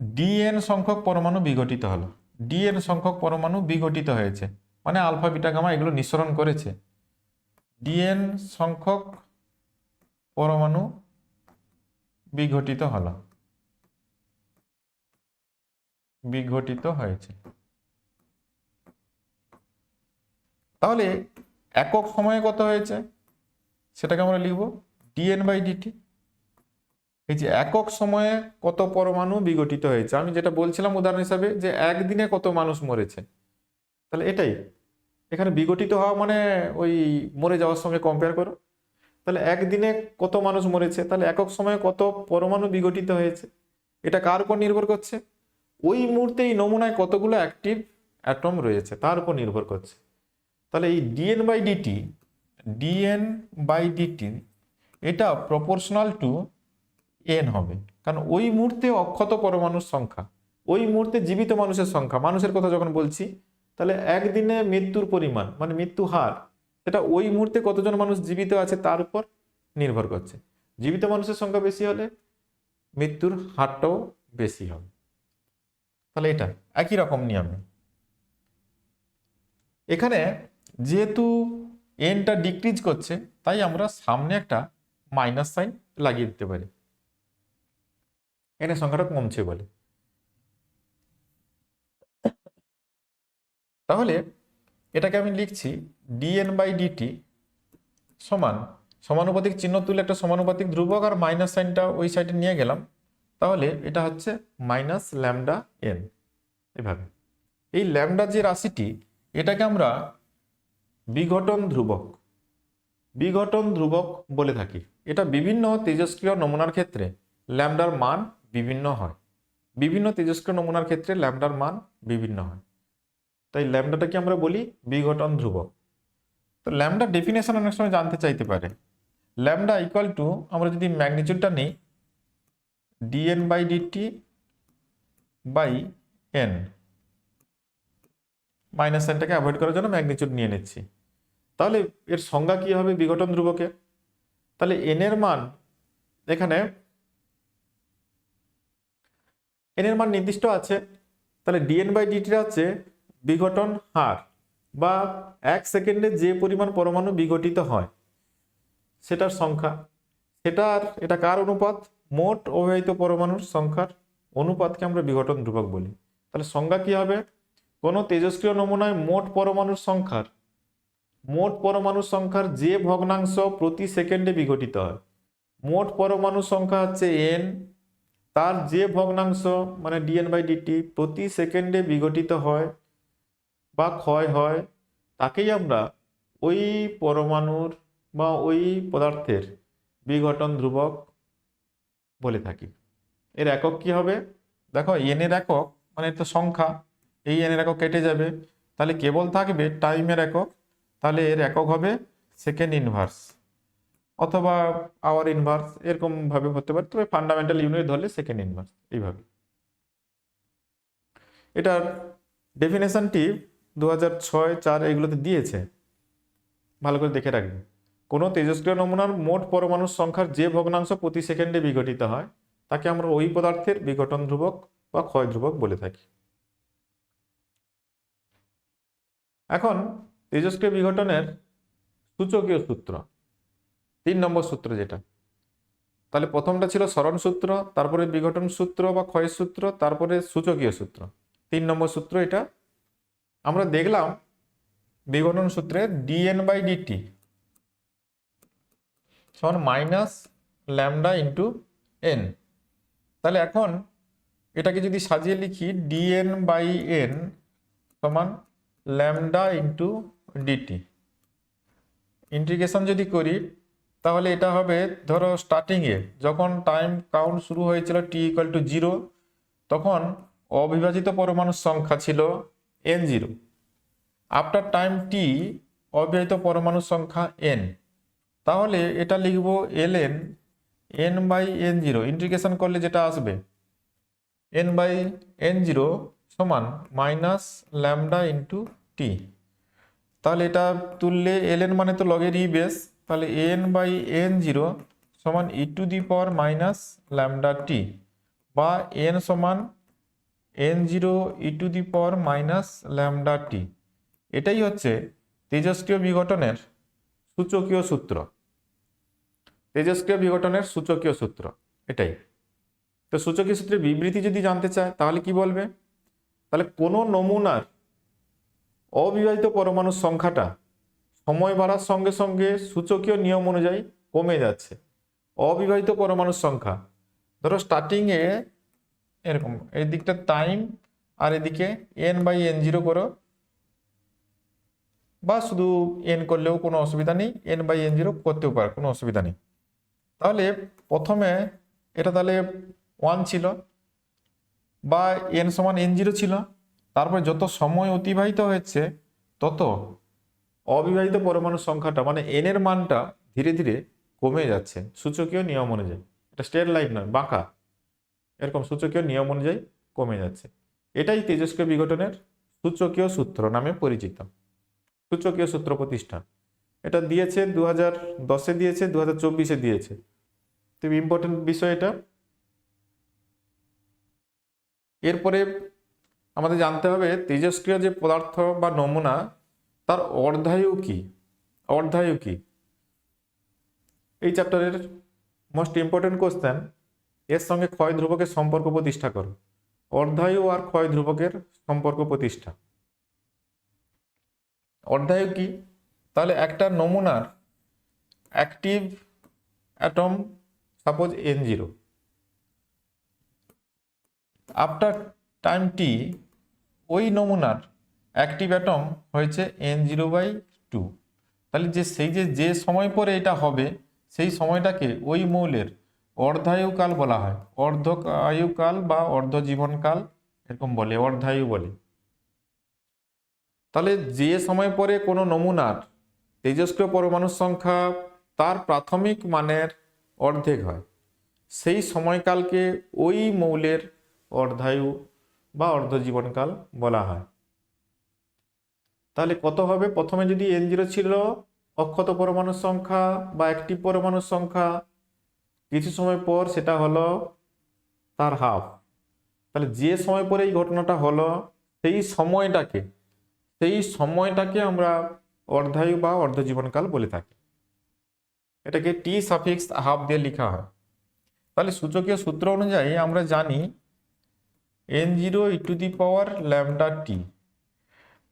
ডিএন সংখ্যক পরমাণু বিঘটিত হলো। ডিএন সংখ্যক পরমাণু বিঘটিত হয়েছে, মানে আলফা বিটা গামা এগুলো নিঃসরণ করেছে। ডিএন সংখ্যক পরমাণু বিঘটিত হলো, বিঘটিত হয়েছে। তাহলে একক সময়ে কত হয়েছে সেটাকে আমরা লিখব ডিএন বাই ডিটি। এই যে একক সময়ে কত পরমাণু বিঘটিত হয়েছে, আমি যেটা বলছিলাম উদাহরণ হিসাবে যে একদিনে কত মানুষ মরেছে, তাহলে এটাই এখানে বিঘটিত হওয়া মানে ওই মরে যাওয়ার সঙ্গে কম্পেয়ার করো। তাহলে একদিনে কত মানুষ মরেছে, তাহলে একক সময়ে কত পরমাণু বিঘটিত হয়েছে, এটা কার উপর নির্ভর করছে? ওই মুহূর্তে এই নমুনায় কতগুলো অ্যাক্টিভ অ্যাটম রয়েছে তার উপর নির্ভর করছে। তাহলে এই ডিএন বাই ডিটি এটা প্রপোর্শনাল টু এন হবে, কারণ ওই মুহূর্তে অক্ষত পরমাণুর সংখ্যা, ওই মুহূর্তে জীবিত মানুষের সংখ্যা, মানুষের কথা যখন বলছি, তাহলে একদিনে মৃত্যুর পরিমাণ মানে মৃত্যু হার, সেটা ওই মুহূর্তে কতজন মানুষ জীবিত আছে তার উপর নির্ভর করছে। জীবিত মানুষের সংখ্যা বেশি হলে মৃত্যুর হারটাও বেশি হবে। তাহলে এটা একই রকম নিয়মে এখানে যেহেতু এনটা ডিক্রিজ করছে, তাই আমরা সামনে একটা মাইনাস সাইন লাগিয়ে দিতে পারি, এনের সংখ্যাটা কমছে বলে। তাহলে এটাকে আমি লিখছি ডিএন বাই ডিটি সমান, সমানুপাতিক চিহ্ন তুলে একটা সমানুপাতিক ধ্রুবক আর মাইনাস সাইনটা ওই সাইডে নিয়ে গেলাম, তাহলে এটা হচ্ছে মাইনাস ল্যামডা এন। এভাবে এই ল্যামডা যে রাশিটি, এটাকে আমরা বিঘটন ধ্রুবক বলে থাকি। এটা বিভিন্ন তেজস্ক্রিয় নমুনার ক্ষেত্রে ল্যামডার মান বিভিন্ন হয়, বিভিন্ন তেজস্ক্রিয় নমুনার ক্ষেত্রে ল্যামডার মান বিভিন্ন হয়, তাই ল্যামডাটাকে আমরা বলি বিঘটন ধ্রুবক। তো ল্যামডার ডেফিনেশন অনেক সময় জানতে চাইতে পারে। ল্যামডা ইকুয়াল টু, আমরা যদি ম্যাগনিটিউডটা নিই dN by dt by N, minus সাইনটাকে অ্যাভয়েড করার জন্য ম্যাগনিটিউড নিয়ে নিচ্ছি। তাহলে এর সংজ্ঞা কি হবে বিঘটন ধ্রুবকের? তাহলে এন এর মান এখানে এন এর মান নির্দিষ্ট আছে। তাহলে ডিএন বাই ডিটি হচ্ছে বিঘটন হার বা 1 সেকেন্ডে যে পরিমাণ পরমাণু বিঘটিত হয় সেটার সংখ্যা। এটা কার অনুপাত? মোট অবিবাহিত পরমাণুর সংখ্যার অনুপাতকে আমরা বিঘটন ধ্রুবক বলি। তাহলে সংজ্ঞা কি হবে? কোনো তেজস্ক্রিয় নমুনায় মোট পরমাণুর সংখ্যার যে ভগ্নাংশ প্রতি সেকেন্ডে বিঘটিত হয়, মোট পরমাণু সংখ্যা হচ্ছে এন, তার যে ভগ্নাংশ মানে ডিএন বাই ডিটি প্রতি সেকেন্ডে বিঘটিত হয় বা ক্ষয় হয়, তাকেই আমরা ওই পরমাণুর বা ওই পদার্থের বিঘটন ধ্রুবক বলে থাকি। এর একক কি হবে? দেখো এন এর একক মানে তো সংখ্যা, এই এন এর একক কেটে যাবে, তাহলে কেবল থাকবে টাইমের একক। তাহলে এর একক হবে সেকেন্ড ইনভার্স অথবা আওয়ার ইনভার্স, এরকম ভাবে হতে পারে, তবে ফান্ডামেন্টাল ইউনিট ধরলে সেকেন্ড ইনভার্স এইভাবে। এটার ডেফিনেশনটি 2006, 4 এগুলোতে দিয়েছে, ভালো করে দেখে রাখবে। কোনো তেজস্ক্রিয় নমুনার মোট পরমাণুর সংখ্যার যে ভগ্নাংশ প্রতি সেকেন্ডে বিঘটিত হয় তাকে আমরা ওই পদার্থের বিঘটন ধ্রুবক বা ক্ষয় ধ্রুবক বলে থাকি। এখন তেজস্ক্রিয় বিঘটনের সূচকীয় সূত্র, 3 নম্বর সূত্র যেটা, তাহলে প্রথমটা ছিল সরণ সূত্র, তারপরে বিঘটন সূত্র বা ক্ষয় সূত্র, তারপরে সূচকীয় সূত্র। 3 নম্বর সূত্র এটা। আমরা দেখলাম বিঘটন সূত্রে ডিএন বাই ডিটি সমান মাইনাস ল্যামডা ইন্টু এন। তাহলে এখন এটাকে যদি সাজিয়ে লিখি ডিএন বাই এন সমান ল্যামডা ইন্টু ডিটি, ইন্টিগ্রেশন যদি করি তাহলে এটা হবে, ধরো স্টার্টিংয়ে যখন টাইম কাউন্ট শুরু হয়েছিল t=0, তখন অবিভাজিত পরমাণুর সংখ্যা ছিল n0। আফটার টাইম t অবিভাজিত পরমাণুর সংখ্যা n, তাহলে এটা লিখব ln n by n0, integration করলে যেটা আসবে n বাই n0 সমান মাইনাস ল্যামডা ইন্টু টি। তাহলে এটা তুললে ln মানে তো লগের ই বেস, তাহলে n বাই n0 সমান e⁻ মাইনাস ল্যামডা টি, বা n সমান n0 e⁻ মাইনাস ল্যামডা টি। এটাই হচ্ছে তেজস্ক্রিয় বিঘটনের সূচকীয় সূত্র। তেজস্ক্রিয় বিঘটনের সূচকীয় সূত্র এটাই। তো সূচকীয় সূত্রের বিবৃতি যদি জানতে চায় তাহলে কি বলবে? তাহলে কোনো নমুনার অবিভাজিত পরমাণুর সংখ্যাটা সময় বাড়ার সঙ্গে সঙ্গে সূচকীয় নিয়ম অনুযায়ী কমে যাচ্ছে। অবিভাজিত পরমাণুর সংখ্যা, ধরো স্টার্টিংয়ে এরকম এই দিকটা টাইম আর এদিকে n বাই n0 করো, বা শুধু n করলেও কোনো অসুবিধা নেই, n বাই n0 করতেও পারে, কোনো অসুবিধা নেই। তাহলে প্রথমে এটা তাহলে 1 ছিল বা n সমান n0 ছিল, তারপরে যত সময় অতিবাহিত হয়েছে তত অবিভাজিত পরমাণুর সংখ্যাটা মানে n এর মানটা ধীরে ধীরে কমে যাচ্ছে সূচকীয় নিয়ম অনুযায়ী। এটা স্ট্রেট লাইন নয়, বাঁকা, এরকম সূচকীয় নিয়ম অনুযায়ী কমে যাচ্ছে। এটাই তেজস্ক্রিয় বিঘটনের সূচকীয় সূত্র নামে পরিচিত, সূচকীয় সূত্র প্রতিষ্ঠান। এটা দিয়েছে 2010-এ দিয়েছে, 2024-এ দিয়েছে। খুব ইম্পর্টেন্ট বিষয় এটা। এরপরে আমাদের জানতে হবে তেজস্ক্রিয় যে পদার্থ বা নমুনা তার অর্ধায়ু কি। অর্ধায়ু কি এই চ্যাপ্টারের মোস্ট ইম্পর্টেন্ট কোশ্চেন। এর সঙ্গে ক্ষয় ধ্রুবকের সম্পর্ক প্রতিষ্ঠা করো। অর্ধায়ু আর ক্ষয় ধ্রুবকের সম্পর্ক প্রতিষ্ঠা। অর্ধায়ু কি? তাহলে একটা নমুনার active atom suppose n0, after time T ওই নমুনার অ্যাক্টিভ অ্যাটম হয়েছে n0/2। তাহলে যে সময় পরে এটা হবে সেই সময়টাকে ওই মৌলের অর্ধায়ুকাল বলা হয়। অর্ধায়ুকাল বা অর্ধজীবনকাল এরকম বলে, অর্ধায়ু বলে। তাহলে যে সময় পরে কোনো নমুনার তেজস্ক্রিয় পরমাণুর সংখ্যা তার প্রাথমিক মানের অর্ধেক হয় সেই সময়কালকে ওই মৌলের অর্ধায়ু বা অর্ধজীবনকাল বলা হয়। তাহলে কত হবে? প্রথমে যদি n0 ছিল অক্ষত পরমাণুর সংখ্যা বা অ্যাক্টিভ পরমাণুর সংখ্যা, কিছু সময় পর সেটা হলো তার হাফ। তাহলে যে সময় পরে এই ঘটনাটা হলো সেই সময়টাকে আমরা অর্ধায়ু বা অর্ধজীবনকাল বলে থাকি। এটাকে টি সাফিক্স হাফ দিয়ে লেখা হয়। তাহলে সূচকীয় সূত্র অনুযায়ী আমরা জানি n0 e⁻λt।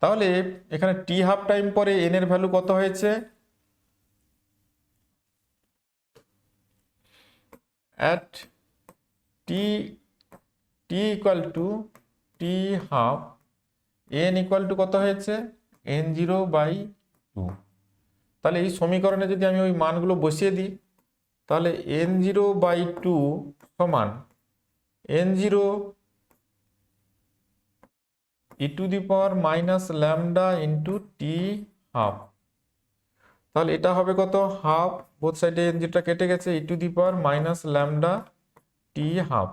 তাহলে এখানে টি হাফ টাইম পরে n এর ভ্যালু কত হয়েছে? at t equal to t half n equal to কত হয়েছে? n0/2। তাহলে এই সমীকরণে যদি আমি ওই মানগুলো বসিয়ে দিই, তাহলে n0/2 সমান n0 e⁻λ into T half. তাহলে এটা হবে কত? হাফ, বোথ সাইডে n0টা কেটে গেছে, e⁻λ টি হাফ।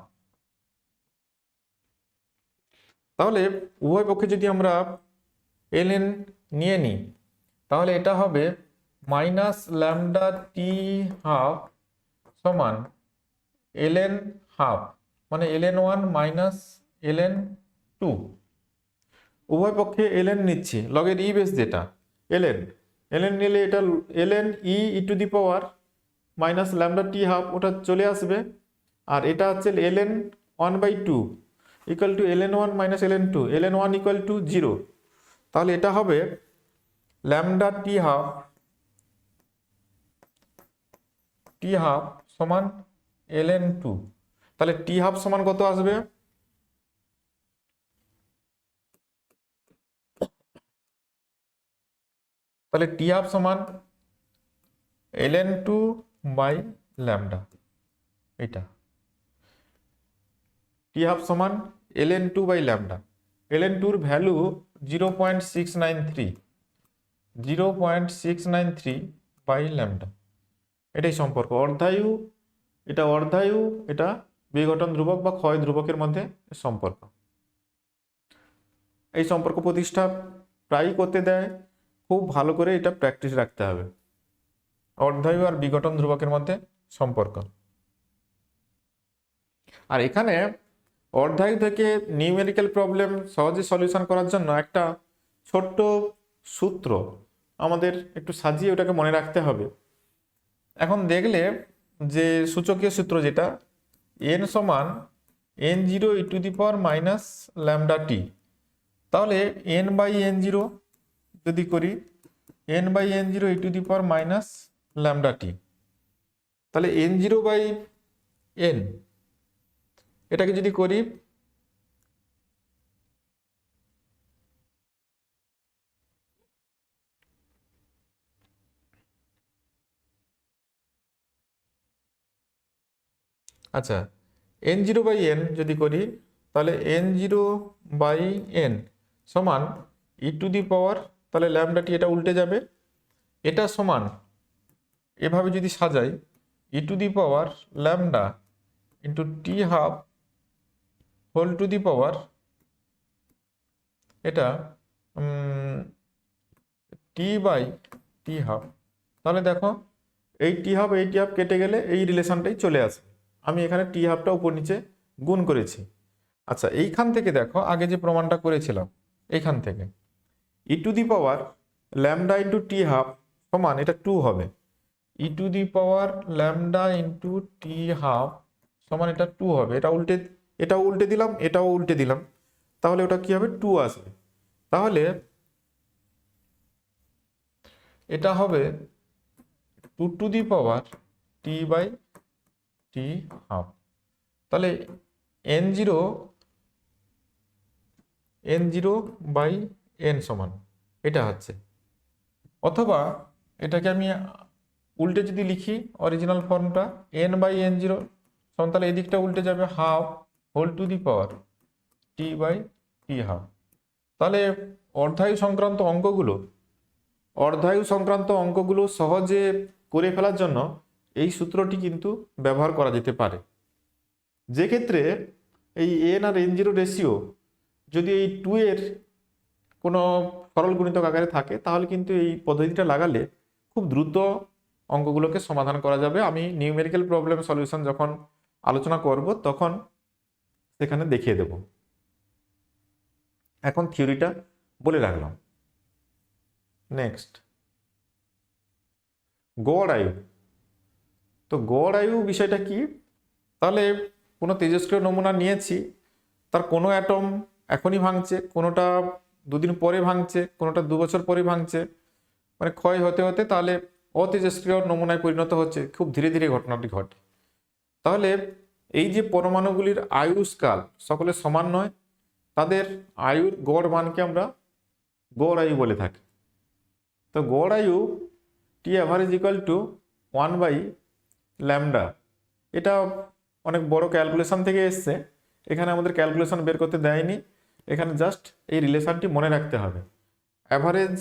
তাহলে উভয় পক্ষে যদি আমরা ln নিয়ে নিই, তাহলে এটা হবে -λ টি হাফ সমান ln হাফ, মানে ln1 মাইনাস ln2। উভয় পক্ষে ln নিচ্ছি, লগের ই বেস যেটা ln নিলে এটা ln e⁻−λ টি হাফ ওটা চলে আসবে, আর এটা হচ্ছে ln 1/2 equal to ln1 minus ln2, ln1 equal to 0। তাহলে এটা হবে ল্যামডা টি হাফ সমান ln2। তাহলে টি হাফ সমান কত আসবে? তাহলে টি হাফ সমান ln2/λ। এটা টি হাফ সমান ln2/λ। ln2 এর ভ্যালু 0.693 এটাই সম্পর্ক। এটা অর্ধায়ু, এটা বিঘটন ধ্রুবক বা ক্ষয় ধ্রুবকের মধ্যে সম্পর্ক। এই সম্পর্ক প্রতিষ্ঠা প্রায়ই করতে দেয়, খুব ভালো করে এটা প্র্যাকটিস রাখতে হবে। অর্ধায়ু আর বিঘটন ধ্রুবকের মধ্যে সম্পর্ক। আর এখানে অর্ধায়ু থেকে নিউমেরিক্যাল প্রবলেম সহজে সলিউশন করার জন্য একটা ছোট্ট সূত্র আমাদের একটু সাজিয়ে ওটাকে মনে রাখতে হবে। এখন দেখলে যে সূচকীয় সূত্র যেটা n সমান n0 e⁻−λt, তাহলে n/n0 যদি করি n/n0 e⁻−λt, তাহলে n0/n এটাকে যদি করি, আচ্ছা n0/n যদি করি, তাহলে n0/n সমান তাহলে ল্যামডাটি এটা উল্টে যাবে, এটা সমান এভাবে যদি সাজাই e⁻λ into T half whole to the power এটা টি হাফ। তাহলে দেখো এই টি হাফ কেটে গেলে এই রিলেশনটাই চলে আসে। আমি এখানে টি হাফটা উপর নিচে গুণ করেছি। আচ্ছা এইখান থেকে দেখো আগে যে প্রমাণটা করেছিলাম, এইখান থেকে e⁻λ ইন্টু টি হাফ সমান এটা 2 হবে, e⁻λ ইন্টু টি হাফ সমান এটা 2 হবে। এটাও উল্টে দিলাম, এটাও উল্টে দিলাম, তাহলে ওটা কি হবে? 2 আসবে। তাহলে এটা হবে 2 t/t হাফ। তাহলে n0/n সমান এটা হচ্ছে। অথবা এটাকে আমি উল্টে যদি লিখি অরিজিনাল ফর্মটা n/n0 সমান, তাহলে এদিকটা উল্টে যাবে half whole to the power t/t half. তাহলে অর্ধায়ু সংক্রান্ত অঙ্কগুলো সহজে করে ফেলার জন্য এই সূত্রটি কিন্তু ব্যবহার করা যেতে পারে। যে ক্ষেত্রে এই n আর n0 রেশিও যদি এই 2 এর কোনো সরল গুণিতক আকারে থাকে, তাহলে কিন্তু এই পদ্ধতিটা লাগালে খুব দ্রুত অঙ্কগুলোকে সমাধান করা যাবে। আমি নিউমেরিক্যাল প্রবলেম সলিউশন যখন আলোচনা করব তখন সেখানে দেখিয়ে দেব। এখন থিওরিটা বলে রাখলাম। নেক্সট, গড় আয়ু। তো গড় আয়ু বিষয়টা কি? তাহলে কোনো তেজস্ক্রিয় নমুনা নিয়েছি, তার কোনো অ্যাটম এখনই ভাঙছে, কোনোটা দুদিন পরে ভাঙছে, কোনোটা 2 বছর পরে ভাঙছে, মানে ক্ষয় হতে হতে তাহলে অতেজস্ক্রিয় নমুনায় পরিণত হচ্ছে, খুব ধীরে ধীরে ঘটনাটি ঘটে। তাহলে এই যে পরমাণুগুলির আয়ুষ্কাল সকলে সমান নয়, তাদের আয়ুর গড় মানকে আমরা গড় আয়ু বলে থাকি। তো গড় আয়ু টি অ্যাভারেজ ইকুয়াল টু 1/λ। এটা অনেক বড় ক্যালকুলেশন থেকে এসছে, এখানে আমাদের ক্যালকুলেশন বের করতে দেয়নি, এখানে জাস্ট এই রিলেশনটি মনে রাখতে হবে। Average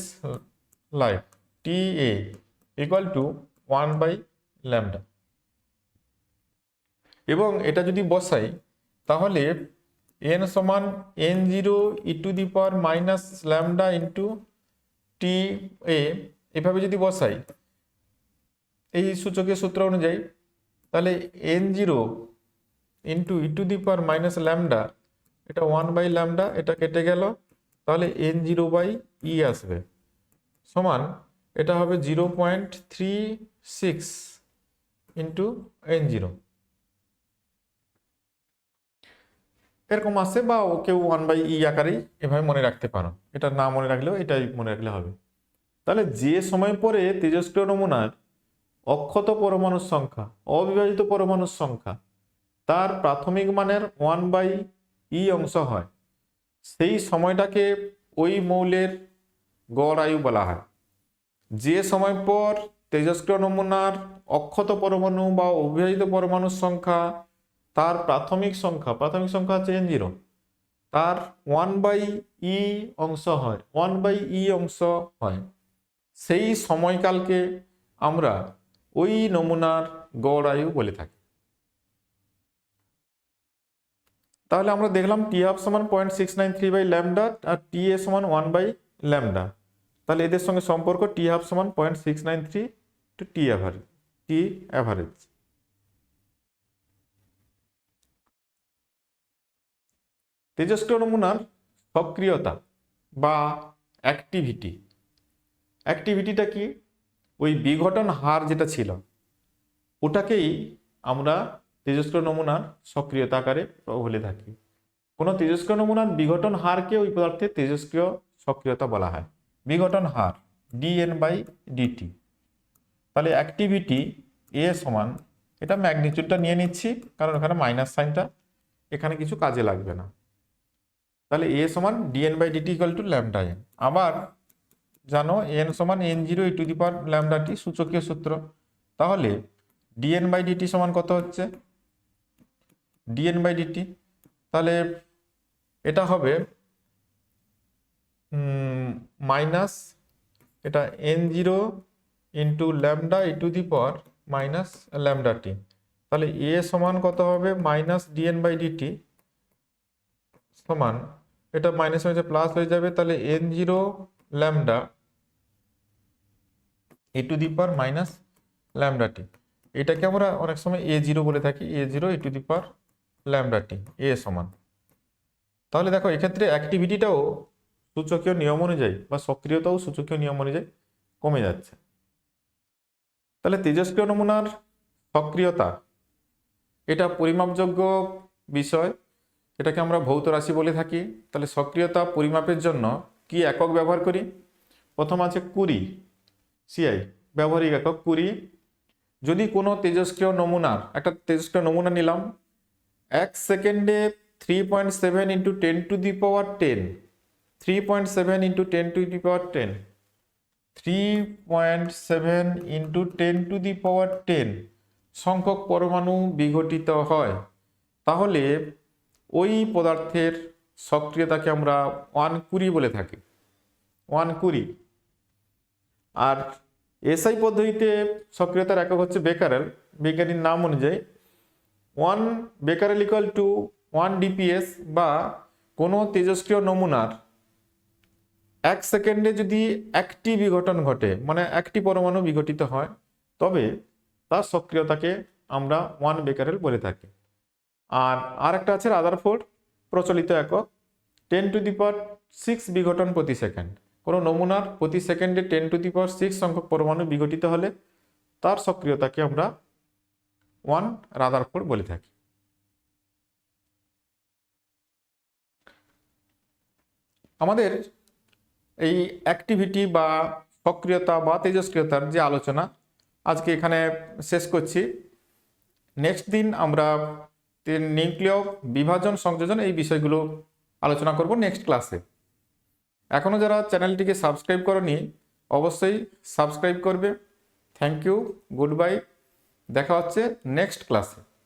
life T A equal to 1/λ, এবং এটা যদি বসাই তাহলে n সমান n0 e to the power minus lambda into T A, এভাবে যদি বসাই এই সূচকের সূত্র অনুযায়ী, তাহলে n0 into E to the power minus lambda, এটা 1/λ, এটা কেটে গেল, তাহলে n0/e আসবে, সমান এটা হবে 0.36 ইন্টু n0, এরকম আসে, বা কেউ 1/e আকারেই এভাবে মনে রাখতে পারো, এটা না মনে রাখলেও এটাই মনে রাখলে হবে। তাহলে যে সময় পরে তেজস্ক্রিয় নমুনার অক্ষত পরমাণুর সংখ্যা, অবিভাজিত পরমাণুর সংখ্যা তার প্রাথমিক মানের 1/e অংশ হয়, সেই সময়টাকে ওই মৌলের গড় আয়ু বলা হয়। যে সময় পর তেজস্ক্রিয় নমুনার অক্ষত পরমাণু বা অবিভাজিত পরমাণুর সংখ্যা তার প্রাথমিক সংখ্যা হচ্ছে n0, তার 1/e অংশ হয়, 1/e অংশ হয়, সেই সময়কালকে আমরা ওই নমুনার গড় আয়ু বলে থাকি। তাহলে আমরা দেখলাম টি হাফ সমান 0.693/λ আর টি এ সমান 1/λ। তাহলে এদের সঙ্গে সম্পর্ক টি হাফ সমান 0.693 টু টি অ্যাভারেজ। তেজস্ক্রিয় নমুনার সক্রিয়তা বা অ্যাক্টিভিটিটা কি? ওই বিঘটন হার যেটা ছিল ওটাকেই আমরা তেজস্ক্রিয় নমুনার সক্রিয়তা আকারে বলে থাকি। কোনো তেজস্ক্রিয় নমুনার বিঘটন হারকে ওই পদার্থের তেজস্ক্রিয় সক্রিয়তা বলা হয়, বিঘটন হার dN/dt। তাহলে অ্যাক্টিভিটি এ সমান, এটা ম্যাগনিটিউডটা নিয়ে নিচ্ছি কারণ ওখানে মাইনাস সাইনটা এখানে কিছু কাজে লাগবে না। তাহলে এ সমান dN/dt equal to lambda N. আবার জানো n সমান n0 e to the power lambda T, সূচকীয় সূত্র। তাহলে dN/dt সমান কত হচ্ছে? dN/dt, তাহলে এটা হবে মাইনাস, এটা n0 into lambda E to the power minus lambda T. তাহলে এ সমান কত হবে? মাইনাস dN/dt সমান, এটা মাইনাস হয়েছে প্লাস হয়ে যাবে, তাহলে n0 lambda E to the power minus lambda T. এটাকে আমরা অনেক সময় a0 বলে থাকি, a0 E to the power lambda টি, এ সমান। তাহলে দেখো এক্ষেত্রে অ্যাক্টিভিটিটাও সূচকীয় নিয়ম অনুযায়ী বা সক্রিয়তাও সূচকীয় নিয়ম অনুযায়ী কমে যাচ্ছে। তাহলে তেজস্ক্রিয় নমুনার সক্রিয়তা এটা পরিমাপযোগ্য বিষয়, এটাকে আমরা ভৌত রাশি বলে থাকি। তাহলে সক্রিয়তা পরিমাপের জন্য কি একক ব্যবহার করি? প্রথম আছে কুরি, সিআই ব্যবহারিক একক কুরি। যদি কোনো তেজস্ক্রিয় নমুনার, একটা তেজস্ক্রিয় নমুনা নিলাম, 1 সেকেন্ডে 3.7 into 10 to the power 10, 3.7 into 10 to the power 10, 3.7 into 10 to the power 10 সংখ্যক পরমাণু বিঘটিত হয়, তাহলে ওই পদার্থের সক্রিয়তাকে আমরা 1 কুরি বলে থাকি, 1 কুরি। আর এসআই পদ্ধতিতে সক্রিয়তার একক হচ্ছে বেকারেল, বিজ্ঞানীর নাম অনুযায়ী 1 বেকারেল ইকুয়াল টু 1 ডিপিএস, বা কোনো তেজস্ক্রিয় নমুনার 1 সেকেন্ডে যদি একটি বিঘটন ঘটে, মানে একটি পরমাণু বিঘটিত হয়, তবে তার সক্রিয়তাকে আমরা 1 বেকারেল বলে থাকি। আর একটা আছে রাদারফোর্ড প্রচলিত একক, 10⁶ বিঘটন প্রতি সেকেন্ড। কোনো নমুনার প্রতি সেকেন্ডে 10⁶ সংখ্যক পরমাণু বিঘটিত হলে তার সক্রিয়তাকে আমরা 1 রাদারফোর্ড বলে থাকি। আমাদের এই অ্যাক্টিভিটি বা সক্রিয়তা বা তেজস্ক্রিয়তার যে আলোচনা আজকে এখানে শেষ করছি। নেক্সট দিন আমরা নিউক্লিয় বিভাজন সংযোজন এই বিষয়গুলো আলোচনা করব নেক্সট ক্লাসে। এখনও যারা চ্যানেলটিকে সাবস্ক্রাইব করনি অবশ্যই সাবস্ক্রাইব করবে। থ্যাংক ইউ, গুড বাই, দেখা হচ্ছে নেক্সট ক্লাসে।